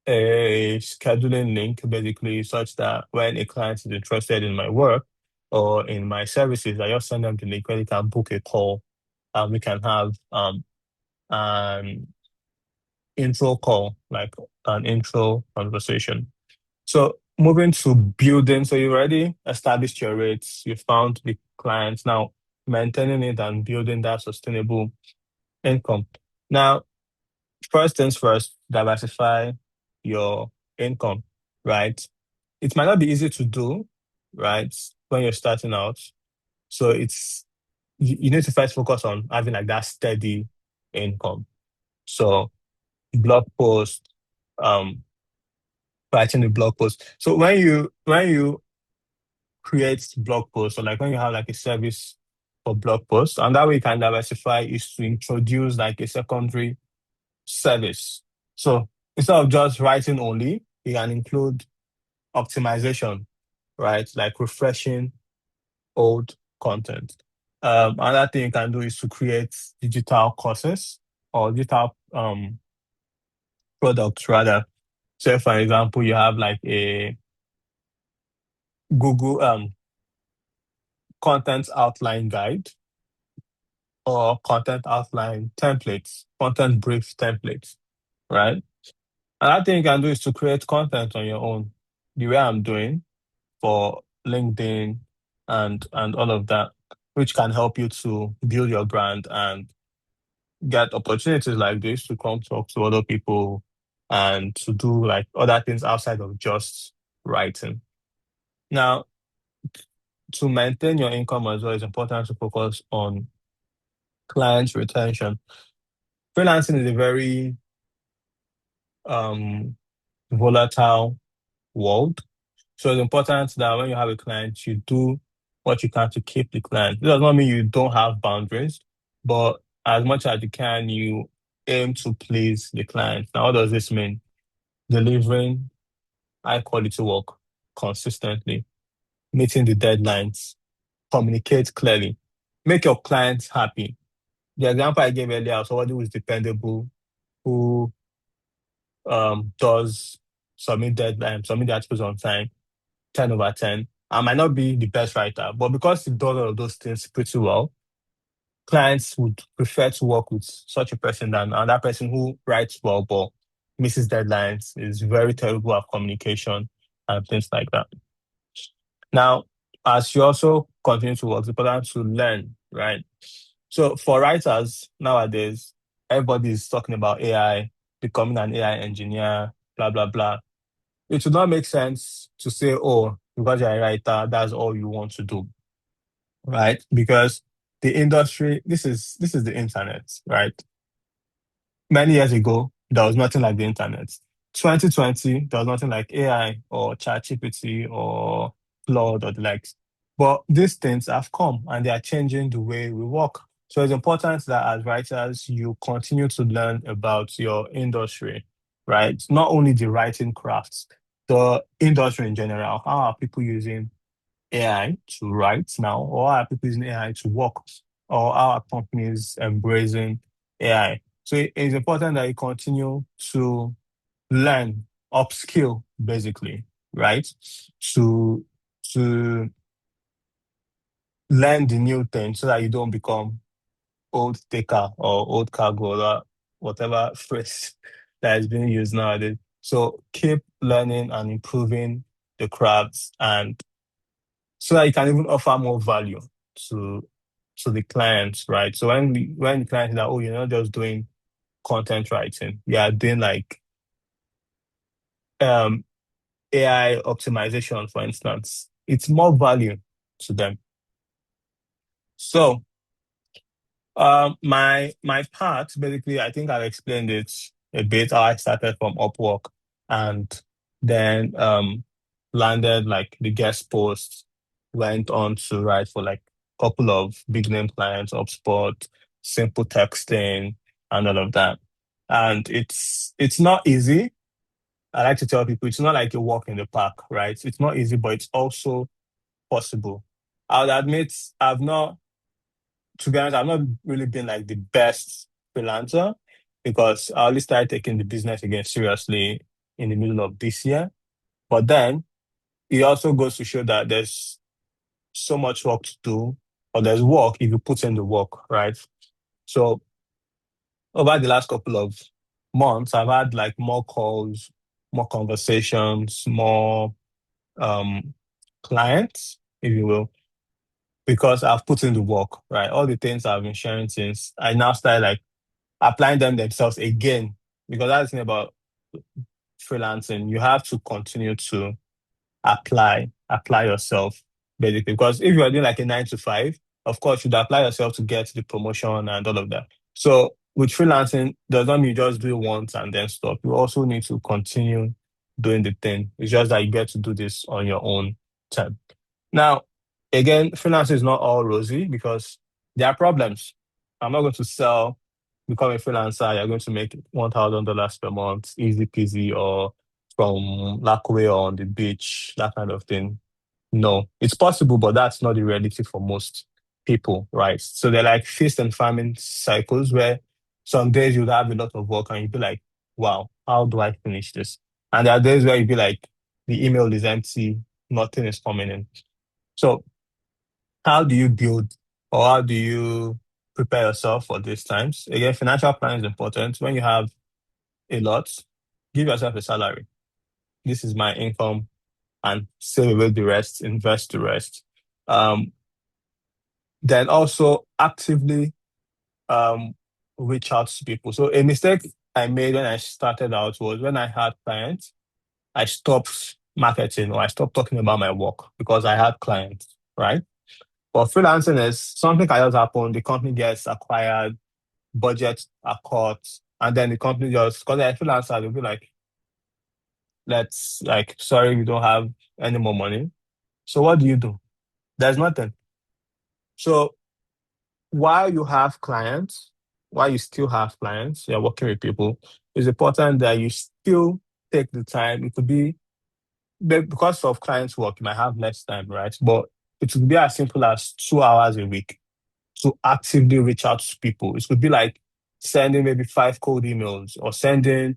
a scheduling link basically such that when a client is interested in my work or in my services, I just send them the link where they can book a call and we can have an intro call, like an intro conversation. So moving to building, so you already established your rates, you found the clients, now maintaining it and building that sustainable income. Now, first things first, diversify your income, right? It might not be easy to do, right, when you're starting out. So you need to first focus on having like that steady income. So blog post, um, writing the blog post. So when you create blog posts or like when you have like a service for blog posts, and that way you can diversify is to introduce like a secondary service. So instead of just writing only, you can include optimization, right? Like refreshing old content. Another thing you can do is to create digital courses or digital products rather. So for example, you have like a Google content outline guide or content outline templates, content brief templates, right? Another thing you can do is to create content on your own, the way I'm doing for LinkedIn and all of that, which can help you to build your brand and get opportunities like this to come talk to other people and to do like other things outside of just writing. Now, to maintain your income as well, it's important to focus on client retention. Freelancing is a very um, volatile world. So it's important that when you have a client, you do what you can to keep the client. It does not mean you don't have boundaries, but as much as you can, you aim to please the client. Now, what does this mean? delivering high quality work consistently, meeting the deadlines, communicate clearly, make your clients happy. The example I gave earlier, somebody who is dependable, who does submit the articles on time, 10 over 10. I might not be the best writer, but because he does all of those things pretty well, clients would prefer to work with such a person than another person who writes well but misses deadlines, is very terrible at communication and things like that. Now, as you also continue to work, it's important to learn, right? So for writers nowadays, everybody is talking about AI, becoming an AI engineer, blah, blah, blah. It would not make sense to say, oh, because you're a writer, that's all you want to do, right? Because the industry, this is the internet, right? Many years ago, there was nothing like the internet. 2020, there was nothing like AI or ChatGPT or Claude or the likes. But these things have come and they are changing the way we work. So it's important that as writers, you continue to learn about your industry, right? Not only the writing crafts, the industry in general. How are people using AI to write now, or are people using AI to work, or are companies embracing AI? So it's important that you continue to learn, upskill, basically, right? To to learn the new thing so that you don't become old taker or old cargo or whatever phrase that is being used nowadays. So keep learning and improving the crafts and so that you can even offer more value to to the clients, right? So when the client is like, oh, you're not just doing content writing, you are doing like um AI optimization, for instance, it's more value to them. So my part, basically, I think I've explained it a bit how I started from Upwork and then landed like the guest post, went on to write for like a couple of big name clients, HubSpot, simple texting, and all of that. And it's not easy. I like to tell people it's not like a walk in the park, right? It's not easy, but it's also possible. I would admit I've not to be honest, I've not really been like the best freelancer because I only started taking the business again seriously in the middle of this year. But then it also goes to show that there's so much work to do, or there's work if you put in the work, right? So over the last couple of months, I've had like more calls, more conversations, more um clients, if you will, because I've put in the work, right? All the things I've been sharing since I now started like applying them themselves again. Because that's the thing about freelancing. You have to continue to apply yourself, basically. Because if you are doing like a 9 to 5, of course, you'd apply yourself to get the promotion and all of that. So with freelancing, does not mean you just do it once and then stop. You also need to continue doing the thing. It's just that you get to do this on your own time. Now, again, freelancing is not all rosy because there are problems. I'm not going to sell, become a freelancer, you're going to make $1,000 per month, easy peasy, or from Lakwe or on the beach, that kind of thing. No, it's possible, but that's not the reality for most people, right? So they're like feast and famine cycles where some days you'll have a lot of work and you'll be like, wow, how do I finish this? And there are days where you'll be like, the email is empty, nothing is coming in. So how do you build or how do you prepare yourself for these times? Again, financial planning is important. When you have a lot, give yourself a salary. This is my income and save away the rest, invest the rest. Um, then also actively um, reach out to people. So a mistake I made when I started out was when I had clients, I stopped marketing or I stopped talking about my work because I had clients, right? But freelancing is something can just happen. The company gets acquired, budgets are cut, and then the company just, because they're freelancer, they'll be like, let's, like, sorry, we don't have any more money. So what do you do? There's nothing. So while you have clients, while you still have clients, you're working with people, it's important that you still take the time. It could be because of clients' work, you might have less time, right? But it could be as simple as 2 hours a week to actively reach out to people. It could be like sending maybe 5 cold emails or sending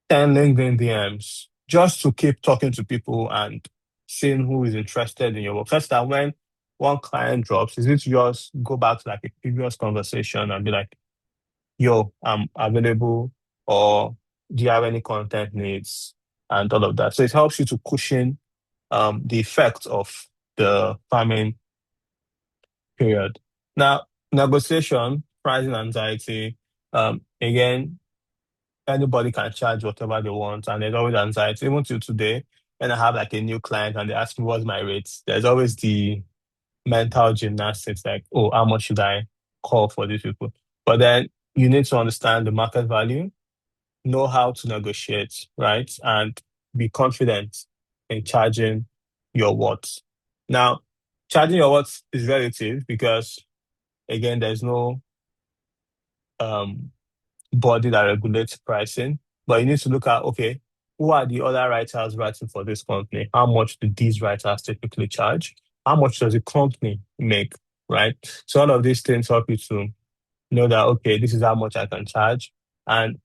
10 LinkedIn DMs just to keep talking to people and seeing who is interested in your work. Such that when one client drops, is it just go back to like a previous conversation and be like, yo, I'm available, or do you have any content needs and all of that. So it helps you to cushion the effect of the farming period. Now, negotiation, pricing anxiety, again, anybody can charge whatever they want, and there's always anxiety. Even till today, when I have like a new client and they ask me what's my rates, there's always the mental gymnastics like, oh, how much should I call for these people? But then you need to understand the market value, know how to negotiate, right? And be confident in charging your worth. Now, charging your worth is relative because again, there's no um body that regulates pricing, but you need to look at, okay, who are the other writers writing for this company? How much do these writers typically charge? How much does the company make? Right? So all of these things help you to know that, okay, this is how much I can charge. And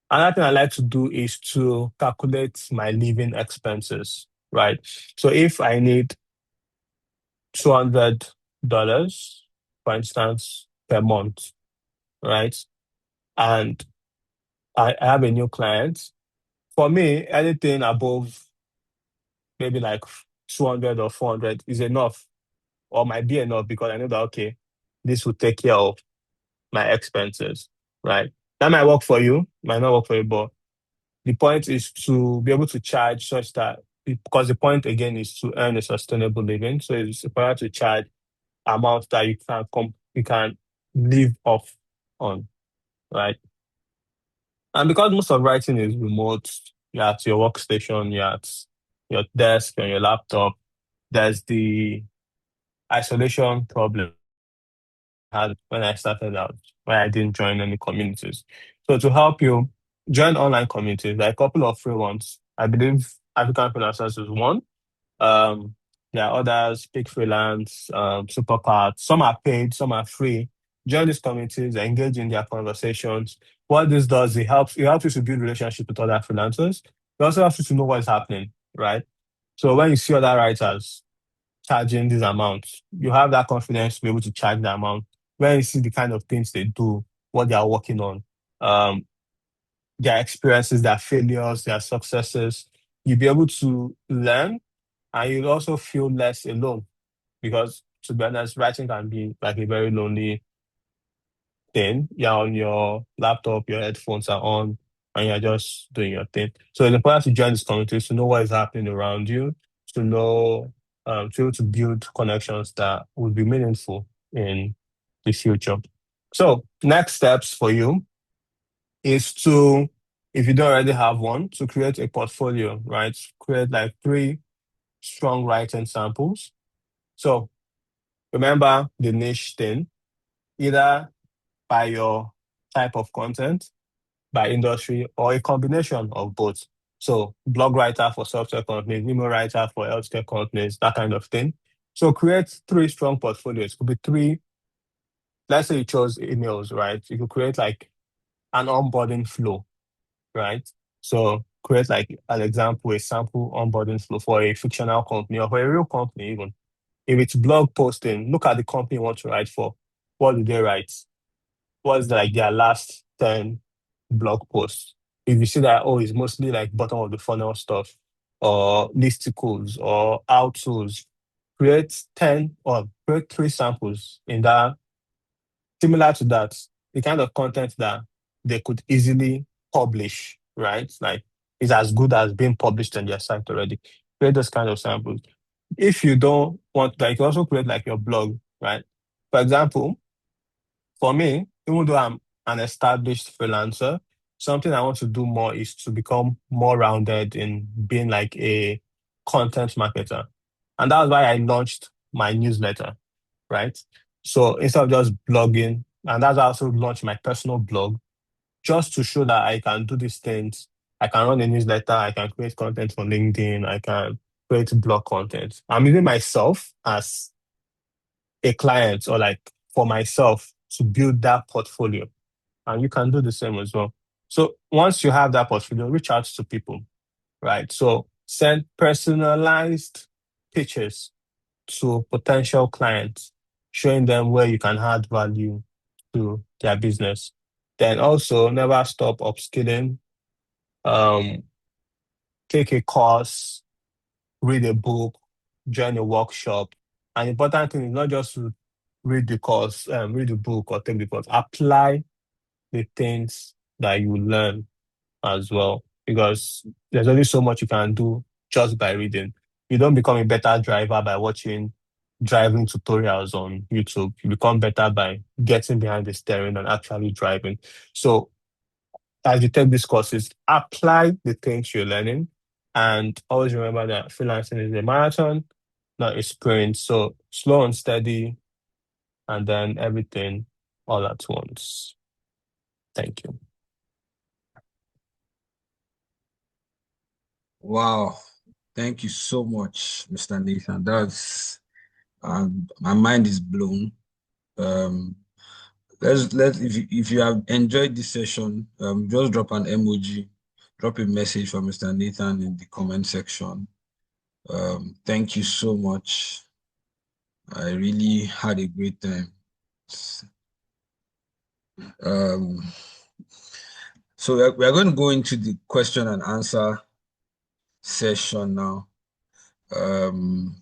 another thing I like to do is to calculate my living expenses, right? So if I need $200, for instance, per month, right? And I have a new client. For me, anything above maybe like 200 or 400 is enough, or might be enough, because I know that, okay, this will take care of my expenses, right? That might work for you, might not work for you, but the point is to be able to charge such that, because the point again is to earn a sustainable living. So it's important to charge amounts that you can live off on, right? And because most of writing is remote, you're at your workstation, you're at your desk, on your laptop, there's the isolation problem I had when I started out, when I didn't join any communities. So to help you, join online communities, like a couple of free ones. I believe African Freelancers is one. Um, there are others, Pick Freelance, Supercard. Some are paid, some are free. Join these communities, engage in their conversations. What this does, it helps you to build relationships with other freelancers. It also helps you to know what is happening, right? So when you see other writers charging these amounts, you have that confidence to be able to charge the amount. When you see the kind of things they do, what they are working on, um, their experiences, their failures, their successes, you'll be able to learn, and you'll also feel less alone, because to be honest, writing can be like a very lonely thing. You're on your laptop, your headphones are on, and you're just doing your thing. So it's important to join this community to know what is happening around you, to know, to be able to build connections that will be meaningful in the future. So next steps for you is to, if you don't already have one, to create a portfolio, right? Create like 3 strong writing samples. So remember the niche thing, either by your type of content, by industry, or a combination of both. So blog writer for software companies, email writer for healthcare companies, that kind of thing. So create 3 strong portfolios. It could be three, let's say you chose emails, right? You could create like an onboarding flow, right? So create like an example, a sample onboarding flow for a fictional company or for a real company even. If it's blog posting, look at the company you want to write for. What do they write? What's like their last 10 blog posts? If you see that, oh, it's mostly like bottom of the funnel stuff or listicles or how tools, create 10 or create 3 samples in that, similar to that, the kind of content that they could easily publish, right? Like it's as good as being published on their site already. Create those kind of samples. If you don't want, like, you also create like your blog, right? For example, for me, even though I'm an established freelancer, something I want to do more is to become more rounded in being like a content marketer. And that's why I launched my newsletter, right? So instead of just blogging, and that's why I also launched my personal blog, just to show that I can do these things I can run a newsletter, I can create content for LinkedIn, I can create blog content. I'm using myself as a client or like for myself to build that portfolio. And you can do the same as well. So once you have that portfolio, reach out to people, right? So send personalized pitches to potential clients, showing them where you can add value to their business. Then also never stop upskilling. Um, Take a course, read a book, join a workshop. An important thing is not just to read the course, read the book or take the course. Apply the things that you learn as well, because there's only so much you can do just by reading. You don't become a better driver by watching driving tutorials on YouTube. You become better by getting behind the steering and actually driving. So as you take these courses, apply the things you're learning, and always remember that freelancing is a marathon, not a sprint. So slow and steady, and then everything all at once. Thank you. Wow. Thank you so much, Mr. Nathan. My mind is blown. Um, let's if you have enjoyed this session, just drop an emoji, drop a message for Mr. Nathan in the comment section. Thank you so much. I really had a great time. Um, so we're going to go into the question and answer session now. Um,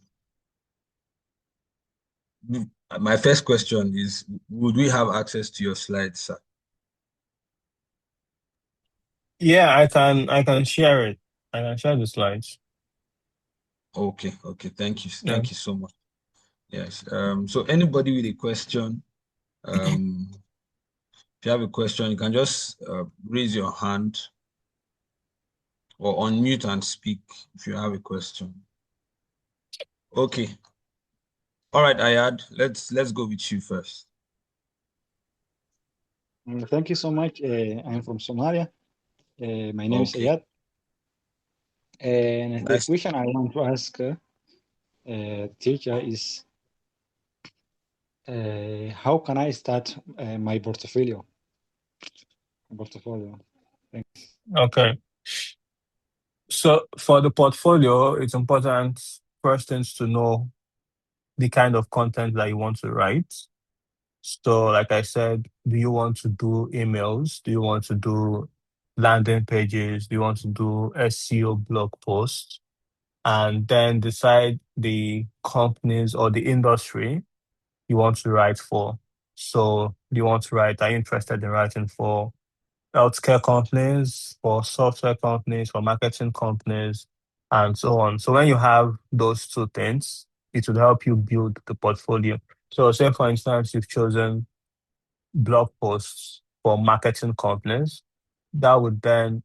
my first question is, would we have access to your slides, sir? Yeah, I can share it. I can share the slides. Okay, okay. Thank you. Yeah. Thank you so much. Yes. So anybody with a question, if you have a question, you can just raise your hand or unmute and speak if you have a question. Okay. All right, Ayad, let's go with you first. Thank you so much. I'm from Somalia. My name is Okay. Ayad. And the Nice. question I want to ask teacher is how can I start my portfolio? Thanks. Okay. So for the portfolio, it's important first things to know the kind of content that you want to write. So, like I said, do you want to do emails? Do you want to do landing pages? Do you want to do SEO blog posts? And then decide the companies or the industry you want to write for. So, do you want to write, are you interested in writing for healthcare companies, for software companies, for marketing companies, and so on? So, when you have those two things, it will help you build the portfolio. So, say for instance, you've chosen blog posts for marketing companies, that would then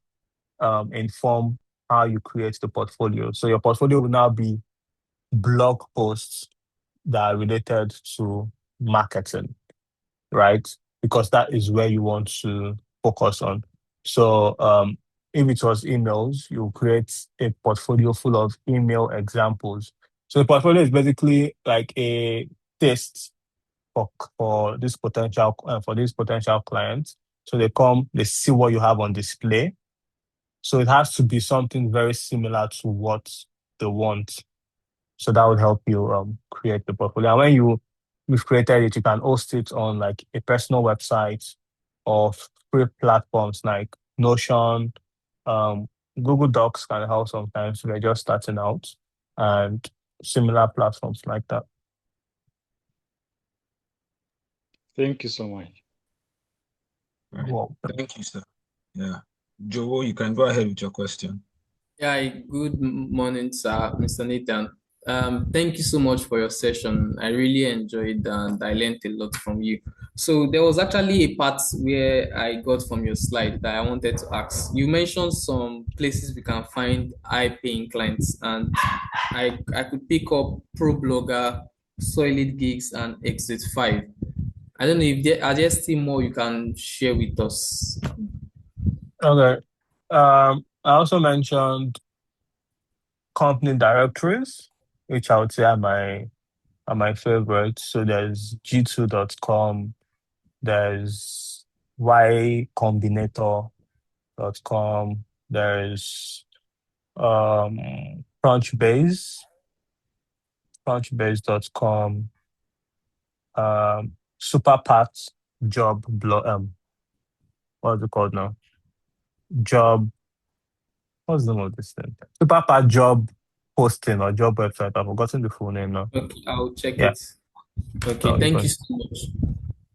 inform how you create the portfolio. So your portfolio will now be blog posts that are related to marketing, right? Because that is where you want to focus on. So if it was emails, you create a portfolio full of email examples. So the portfolio is basically like a test for for these potential clients. So they come, they see what you have on display. So it has to be something very similar to what they want. So that would help you create the portfolio. And when you've created it, you can host it on like a personal website or free platforms like Notion. Um, Google Docs can help sometimes. We're just starting out, and similar platforms like that. Thank you so much. All right. Wow. Thank you, sir. Yeah. Joe, you can go ahead with your question. Yeah, good morning, sir, Mr. Nathan. Thank you so much for your session. I really enjoyed and I learned a lot from you. So there was actually a part where I got from your slide that I wanted to ask. You mentioned some places we can find high-paying clients, and I could pick up ProBlogger, Solid Gigs, and Exit 5. I don't know if there still more you can share with us. Okay. I also mentioned company directories, which I would say are my favorites. So there's g2.com, there's ycombinator.com, there's Crunchbase, crunchbase.com, Superpat job blog, what's it called now? Job, what's the name of this thing? Superpat job posting or job website. I've forgotten the full name now. Okay, I'll check Yeah, it. Okay, no, you thank you can. so much.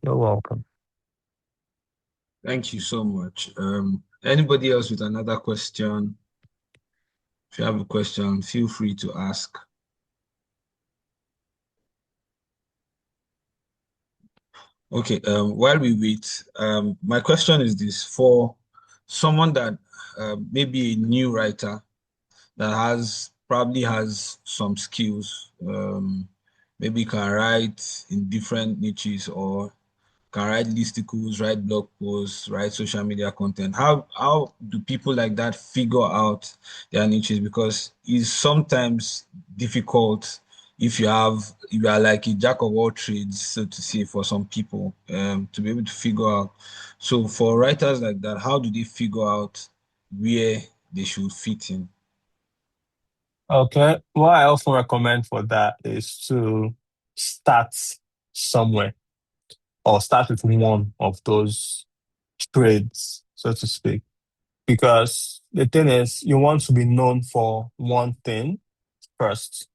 You're welcome. Thank you so much. Anybody else with another question? If you have a question, feel free to ask. Okay, while we wait, my question is this: for someone that maybe a new writer that probably has some skills, maybe can write in different niches or can write listicles, write blog posts, write social media content. How do people like that figure out their niches? Because it's sometimes difficult if you are like a jack of all trades, so to say, for some people, to be able to figure out. So for writers like that, how do they figure out where they should fit in? Okay. What I often recommend for that is to start somewhere or start with one of those trades, so to speak. Because the thing is, you want to be known for one thing first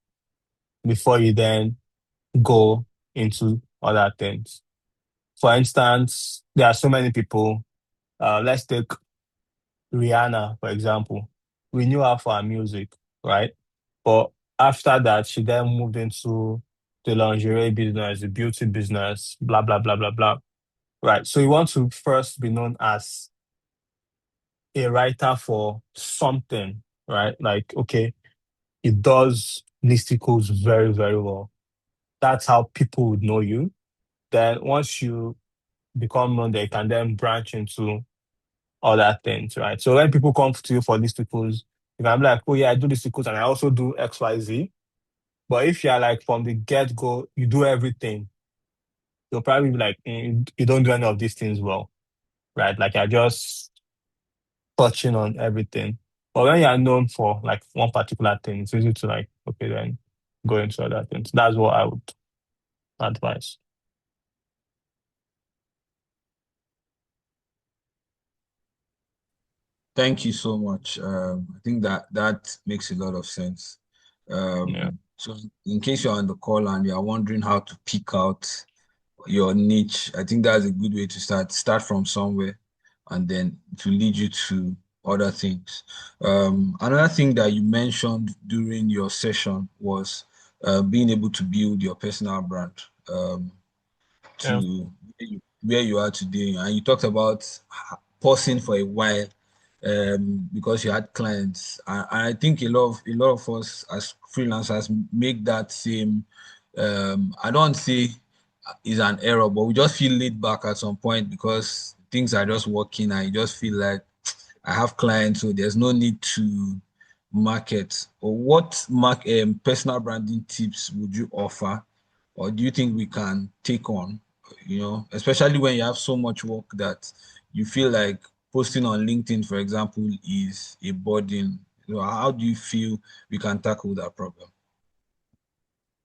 before you then go into other things. For instance, there are so many people. Let's take Rihanna, for example. We knew her for her music, right? But after that, she then moved into the lingerie business, the beauty business, blah, blah, blah, blah, blah. Right. So you want to first be known as a writer for something, right? Like, okay, it does listicles very, very well. That's how people would know you. Then once you become known, they can then branch into other things, right? So when people come to you for listicles, you can be like, oh yeah, I do listicles and I also do XYZ. But if you're like from the get-go, you do everything, they'll probably be like, you don't do any of these things well, right? Like you're just touching on everything. But when you're known for like one particular thing, it's easy to like, okay, then go into other things. That's what I would advise. Thank you so much. I think that makes a lot of sense. Yeah. So in case you're on the call and you're wondering how to pick out your niche, I think that's a good way to start. Start from somewhere and then to lead you to other things. Another thing that you mentioned during your session was being able to build your personal brand Yeah. to where you are today. And you talked about pausing for a while because you had clients. And I think a lot of us as freelancers make that same. I don't say is an error, but we just feel laid back at some point because things are just working, and you just feel like I have clients, so there's no need to market. Or what personal branding tips would you offer, or do you think we can take on? Especially when you have so much work that you feel like posting on LinkedIn, for example, is a burden. How do you feel we can tackle that problem?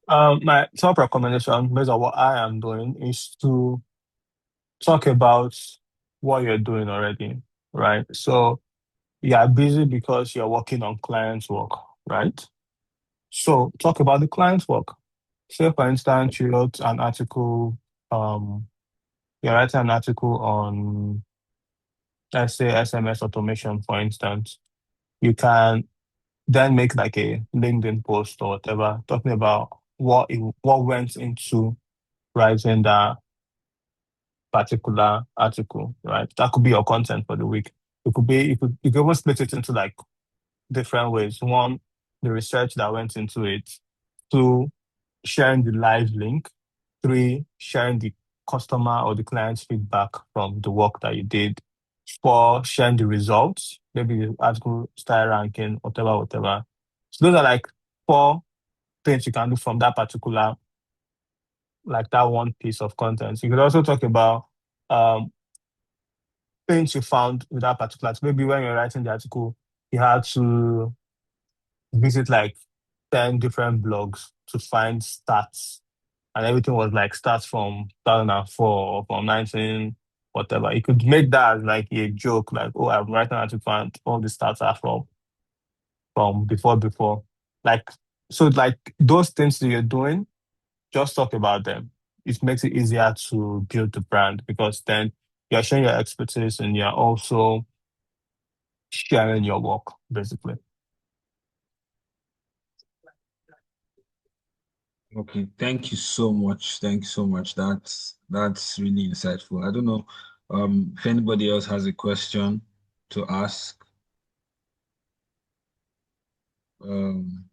My top recommendation based on what I am doing is to talk about what you're doing already, right? So you are busy because you're working on clients' work, right? So talk about the client's work. Say, for instance, you wrote an article, um, you're writing an article on, let's say, SMS automation, for instance. You can then make like a LinkedIn post or whatever, talking about what went into writing that particular article, right? That could be your content for the week. It could be you could even split it into like different ways. One, the research that went into it. Two, sharing the live link. Three, sharing the customer or the client's feedback from the work that you did. for sharing the results. Maybe the article style ranking, whatever, whatever. So those are like four things you can do from that particular, like that one piece of content. You could also talk about um, things you found with that particular. So maybe when you're writing the article, you had to visit like 10 different blogs to find stats. And everything was like stats from 2004 or from 19, whatever. You could make that as like a joke, like, oh, I'm writing an article and all the stats are from before. Like, so like those things that you're doing, just talk about them. It makes it easier to build the brand because then you're sharing your expertise and you're also sharing your work, basically. Okay, thank you so much. Thank you so much. That's really insightful. I don't know if anybody else has a question to ask. Um,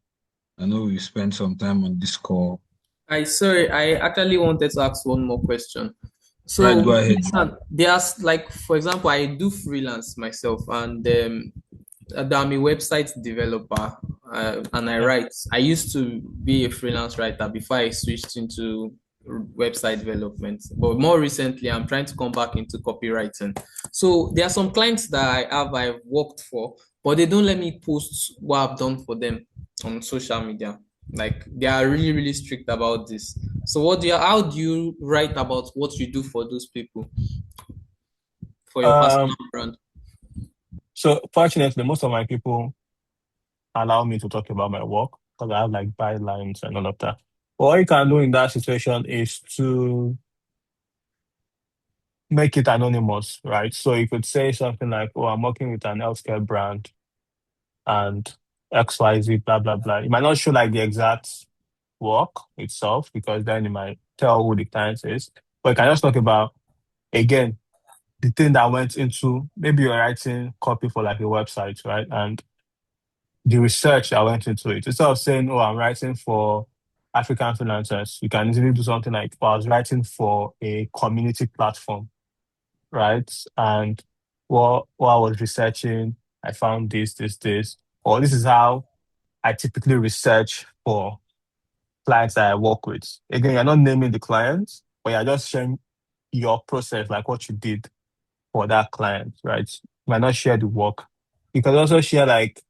I know we spent some time on this call. I actually wanted to ask one more question. Right, go So, ahead. there's like, for example, I do freelance myself, and I'm a website developer, and I Yeah. write. I used to be a freelance writer before I switched into website development, but more recently, I'm trying to come back into copywriting. So there are some clients that I've worked for, but they don't let me post what I've done for them on social media. Like they are really, really strict about this. So how do you write about what you do for those people for your Um, personal brand? so fortunately, most of my people allow me to talk about my work because I have like bylines and all of that. But what you can do in that situation is to make it anonymous, right? So you could say something like, oh, I'm working with an healthcare brand and XYZ, blah, blah, blah. You might not show like the exact work itself because then you might tell who the client is. But you can just talk about, again, the thing that went into maybe you're writing copy for like a website, right? And the research that went into it. Instead of saying, oh, I'm writing for African freelancers, you can easily do something like, oh, I was writing for a community platform, right? And while I was researching, I found this, or this is how I typically research for clients that I work with. Again, you're not naming the clients, but you're just sharing your process, like what you did for that client, right? You might not share the work. You can also share like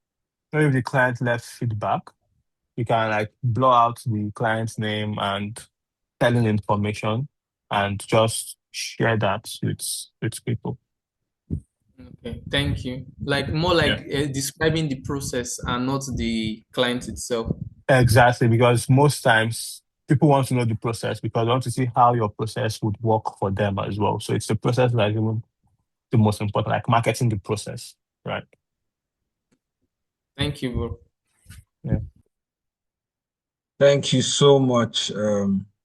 maybe if the client left feedback, you can like blow out the client's name and telling information and just share that with people. Okay, thank you. Like more Yeah. like describing the process and not the client itself. Exactly, because most times people want to know the process because they want to see how your process would work for them as well. So it's the process that is even the most important, like marketing the process, right? Thank you, bro. Yeah. Thank you so much,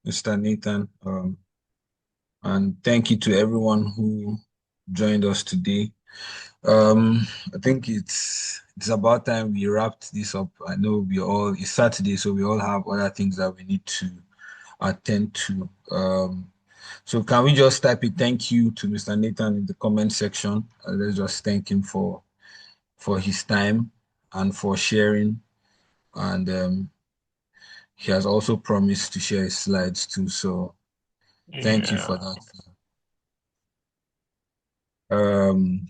Mr. Nathan. And thank you to everyone who joined us today. I think it's about time we wrapped this up. I know it's Saturday, so we all have other things that we need to attend to. So can we just type a thank you to Mr. Nathan in the comment section? Let's just thank him for his time and for sharing. And he has also promised to share his slides too. So thank you for Yeah. that.